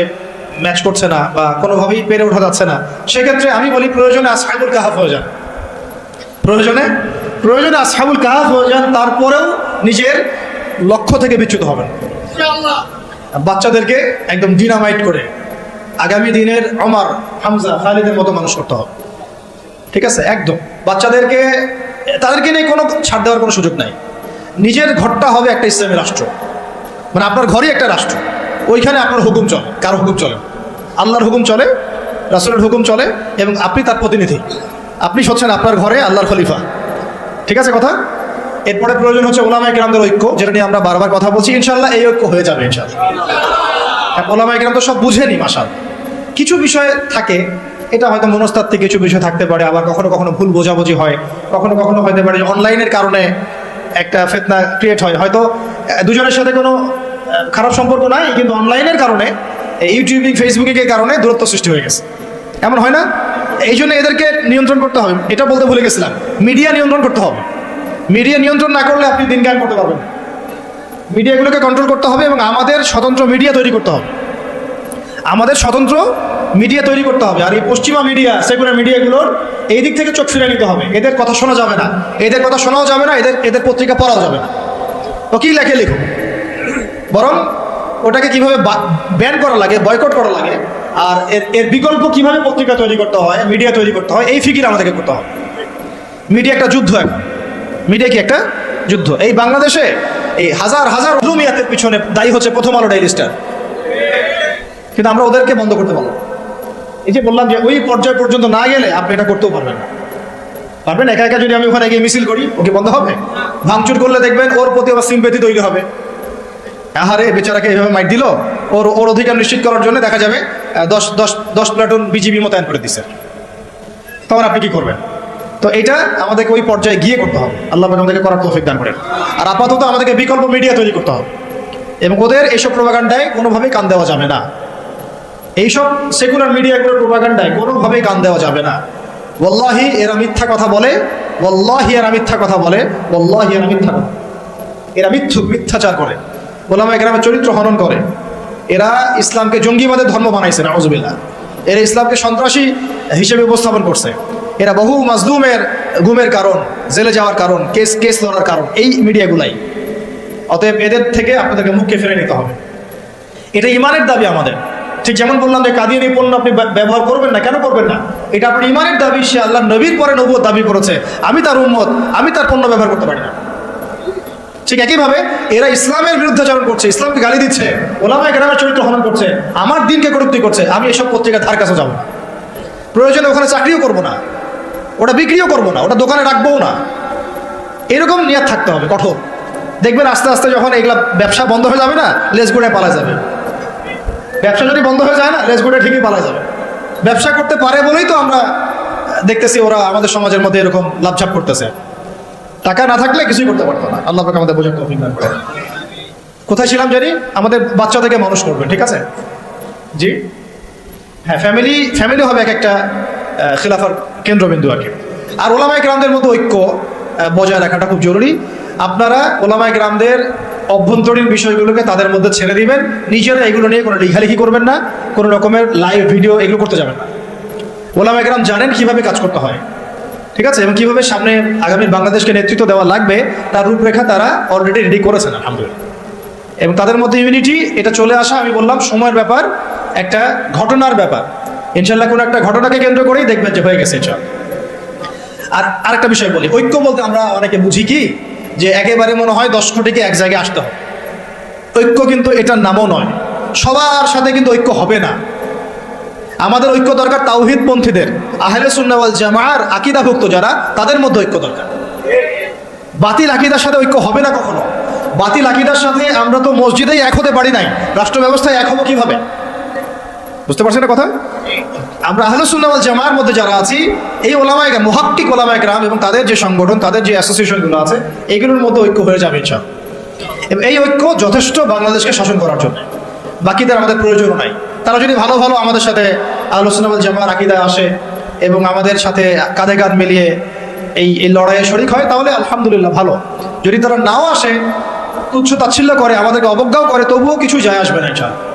ম্যাচ করছে না বা কোনোভাবেই পেরে ওঠা যাচ্ছে না, সেক্ষেত্রে আমি বলি প্রয়োজনে আসহাবুল কাহাফ হয়ে যান। প্রয়োজনে আসহাবুল কাহাফ হয়ে যান, তারপরেও নিজের লক্ষ্য থেকে বিচ্যুত হবেন। বাচ্চাদেরকে একদম ডিনামাইট করে আগামী দিনের ওমর, হামজা, খালিদের মতো মানুষ করতে হবে। ঠিক আছে, একদম তাদেরকে নিয়ে কোনো ছাড় দেওয়ার কোনো সুযোগ নাই। নিজের ঘরটা হবে একটা ইসলামী রাষ্ট্র, মানে আপনার ঘরই একটা রাষ্ট্র, ওইখানে আপনার হুকুম চলে। কার হুকুম চলে? আল্লাহর হুকুম চলে, রাসূলের হুকুম চলে, এবং আপনি তার প্রতিনিধি। আপনি হচ্ছেন আপনার ঘরে আল্লাহর খলিফা। ঠিক আছে কথা? এরপরে প্রয়োজন হচ্ছে ওলামায়ে কেরামদের ঐক্য, যেটা নিয়ে আমরা বারবার কথা বলছি। ইনশাআল্লাহ এই ঐক্য হয়ে যাবে ইনশাআল্লাহ। ওলামায়ে কেরাম তো সব বুঝেনি মাশাআল্লাহ। কিছু বিষয় থাকে, এটা হয়তো মনস্তাত্ত্বিক কিছু বিষয় থাকতে পারে, আবার কখনো কখনো ভুল বোঝাবুঝি হয়, কখনো কখনো হতে পারে অনলাইনের কারণে একটা ফিতনা ক্রিয়েট হয়। হয়তো দুজনের সাথে কোনো খারাপ সম্পর্ক নাই, কিন্তু অনলাইনের কারণে, ইউটিউবিং, ফেসবুকের কারণে দূরত্ব সৃষ্টি হয়ে গেছে। এমন হয় না? এই জন্য এদেরকে নিয়ন্ত্রণ করতে হবে। এটা বলতে ভুলে গেছিলাম, মিডিয়া নিয়ন্ত্রণ করতে হবে। মিডিয়া নিয়ন্ত্রণ না করলে আপনি দিন কায়েম করতে পারবেন। মিডিয়াগুলোকে কন্ট্রোল করতে হবে এবং আমাদের স্বতন্ত্র মিডিয়া তৈরি করতে হবে। আমাদের স্বতন্ত্র মিডিয়া তৈরি করতে হবে। আর এই পশ্চিমা মিডিয়া, সেকুলার মিডিয়াগুলোর এই দিক থেকে চোখ ফিরে নিতে হবে। এদের কথা শোনা যাবে না, এদের কথা শোনাও যাবে না, এদের পত্রিকা পড়াও যাবে না। ও কি লেখে লিখুক, বরং ওটাকে কিভাবে ব্যান করা লাগে, বয়কট করা লাগে, আর এর বিকল্প কিভাবে পত্রিকা তৈরি করতে হয়, মিডিয়া তৈরি করতে হয়, এই ফিকির আমাদেরকে করতে হবে। মিডিয়া একটা যুদ্ধ এখন। মিডিয়া কি একটা যুদ্ধ? এই বাংলাদেশে এই হাজার হাজার জুমিয়াতের পিছনে দায়ী হচ্ছে প্রথম আলো, ডেইলি স্টার, কিন্তু আমরা ওদেরকে বন্ধ করতে পারলাম। এই যে বললাম যে ওই পর্যায় পর্যন্ত না গেলে আপনি এটা করতেও পারবেন না। পারবেন একা একা? যদি আমি ওখানে গিয়ে মিছিল করি, ওকে বন্ধ হবে? ভাঙচুর করলে দেখবেন ওর প্রতি আবার সিম্প্যাথি তৈরি হবে। আহারে বেচারাকে এইভাবে মাইট দিল, ওর অধিকার নিশ্চিত করার জন্য দেখা যাবে 10 প্লাটুন বিজিবি মোতায়েন করে দিচ্ছে। তখন আপনি কি করবেন? তো এটা আমাদেরকে ওই পর্যায়ে গিয়ে করতে হবে। আল্লাহ পাক আমাদেরকে করার তৌফিক দান করেন। আর আপাতত আমাদেরকে বিকল্প মিডিয়া তৈরি করতে হবে, এবং ওদের এইসব প্রোপাগান্ডায় কোনোভাবেই কান দেওয়া যাবে না। এইসব সেকুলার মিডিয়াগুলোর প্রোপাগান্ডায় কোনোভাবেই কান দেওয়া যাবে না। ওয়াল্লাহি এরা মিথ্যা কথা বলে, ওয়াল্লাহি এরা মিথ্যা কথা বলে, ওয়াল্লাহি এরা মিথ্যা কথা, এরা মিথ্যাচার করে, ওলামায়ে কেরামের চরিত্র হনন করে। এরা ইসলামকে জঙ্গিবাদের ধর্ম বানাইছে, নাউযুবিল্লাহ। এরা ইসলামকে সন্ত্রাসী হিসেবে উপস্থাপন করছে। এরা বহু মাজলুমের গুমের কারণ, জেলে যাওয়ার কারণ, কেস লড়ার কারণ এই মিডিয়াগুলাই। অতএব এদের থেকে আপনাদেরকে মুখকে ফিরে নিতে হবে। এটা ইমানের দাবি আমাদের। ঠিক যেমন বললাম যে কাদিয়ানী পণ্য আপনি ব্যবহার করবেন না, কেন করবেন না? এটা আপনার ইমানের দাবি। সে আল্লাহ নবীর পরে নবুয়ত দাবি করেছে, আমি তার উম্মত, আমি তার পণ্য ব্যবহার করতে পারি না। ঠিক একইভাবে এরা ইসলামের বিরুদ্ধাচরণ করছে, ইসলামকে গালি দিচ্ছে, ওলামায়ে কেরামের চরিত্র হনন করছে, আমার দিনকে কটূক্তি করছে। আমি এসব পত্রিকা ধার কাছে যাবো না, প্রয়োজনে ওখানে চাকরিও করবো না, ওটা বিক্রিও করবো না, ওটা দোকানে রাখবোও না। এরকম নিয়ত থাকতে হবে কঠোর। দেখবেন আস্তে আস্তে যখন এগুলা ব্যবসা বন্ধ হয়ে যাবে না, লেজ গুড়ে পালা যাবে। ব্যবসা যদি বন্ধ হয়ে যায় না, লেজ গুড়ে ঠিকই পালা যাবে। ব্যবসা করতে পারে বলেই তো আমরা দেখতেছি ওরা আমাদের সমাজের মধ্যে এরকম লাভঝাপ করতেছে। টাকা না থাকলে কিছুই করতে পারতো না। আল্লাহ পাক আমাদের বোঝার তৌফিক দান করেন। কোথায় ছিলাম জানি? আমাদের বাচ্চাদেরকে মানুষ করবে, ঠিক আছে? জি হ্যাঁ, ফ্যামিলি হবে এক একটা খিলাফার কেন্দ্রবিন্দু আর কি। আর ওলামায়ে কেরামদের মধ্যে ঐক্য বজায় রাখাটা খুব জরুরি। আপনারা ওলামায়ে কেরামদের অভ্যন্তরীণ বিষয়গুলোকে তাদের মধ্যে ছেড়ে দিবেন, নিজেরা এগুলো নিয়ে কোনো লেখালেখি করবেন না, কোনো রকমের লাইভ ভিডিও এগুলো করতে যাবেন না। ওলামায়ে কেরাম জানেন কিভাবে কাজ করতে হয়, ঠিক আছে, এবং কিভাবে সামনে আগামী বাংলাদেশকে নেতৃত্ব দেওয়া লাগবে তার রূপরেখা তারা অলরেডি রেডি করেছেন আলহামদুলিল্লাহ। এবং তাদের মধ্যে ইউনিটি এটা চলে আসা, আমি বললাম সময়ের ব্যাপার, একটা ঘটনার ব্যাপার। ইনশাল্লাহ কোনো একটা ঘটনাকে কেন্দ্র করেই দেখবেন যে হয়ে গেছে ইনশাল্লাহ। আর আরেকটা বিষয় বলি, ঐক্য বলতে আমরা অনেকে বুঝি কি যে একেবারে মনে হয় 10 কোটিকে এক জায়গায় আসতে হবে। ঐক্য কিন্তু এটার নামও নয়, সবার সাথে কিন্তু ঐক্য হবে না। আমাদের ঐক্য দরকার তাওহীদ পন্থীদের, আহলে সুন্নাহ ওয়াল জামাআর আকীদাভুক্ত যারা, তাদের মধ্যে ঐক্য দরকার। বাতিল আকীদার সাথে ঐক্য হবে না কখনো। বাতিল আকীদার সাথে আমরা তো মসজিদেই এক হতে পারি নাই, রাষ্ট্র ব্যবস্থায় এক হবো কিভাবে? বুঝতে পারছেন না কথা? আমরা আহলে সুন্নাহ ওয়াল জামাআর মধ্যে যারা আছি, এই ওলামায়ে কেরাম, মুহাক্কিক ওলামায়ে কেরাম এবং তাদের যে সংগঠন, তাদের যে অ্যাসোসিয়েশনগুলো আছে, এগুলোর মধ্যে ঐক্য হয়ে যাবে ইনশাআল্লাহ। এবং এই ঐক্য যথেষ্ট বাংলাদেশকে শাসন করার জন্য, বাকিদের আমাদের প্রয়োজন নাই। তারা যদি ভালো ভালো আমাদের সাথে আহলে সুন্নাহ ওয়াল জামাআর আকীদায় আসে এবং আমাদের সাথে কাঁধে কাঁধ মিলিয়ে এই লড়াইয়ে শরিক হয়, তাহলে আলহামদুলিল্লাহ ভালো। যদি তারা নাও আসে, তুচ্ছ তাচ্ছিল্য করে, আমাদেরকে অবজ্ঞাও করে, তবুও কিছু যায় আসবে না ইনশাআল্লাহ।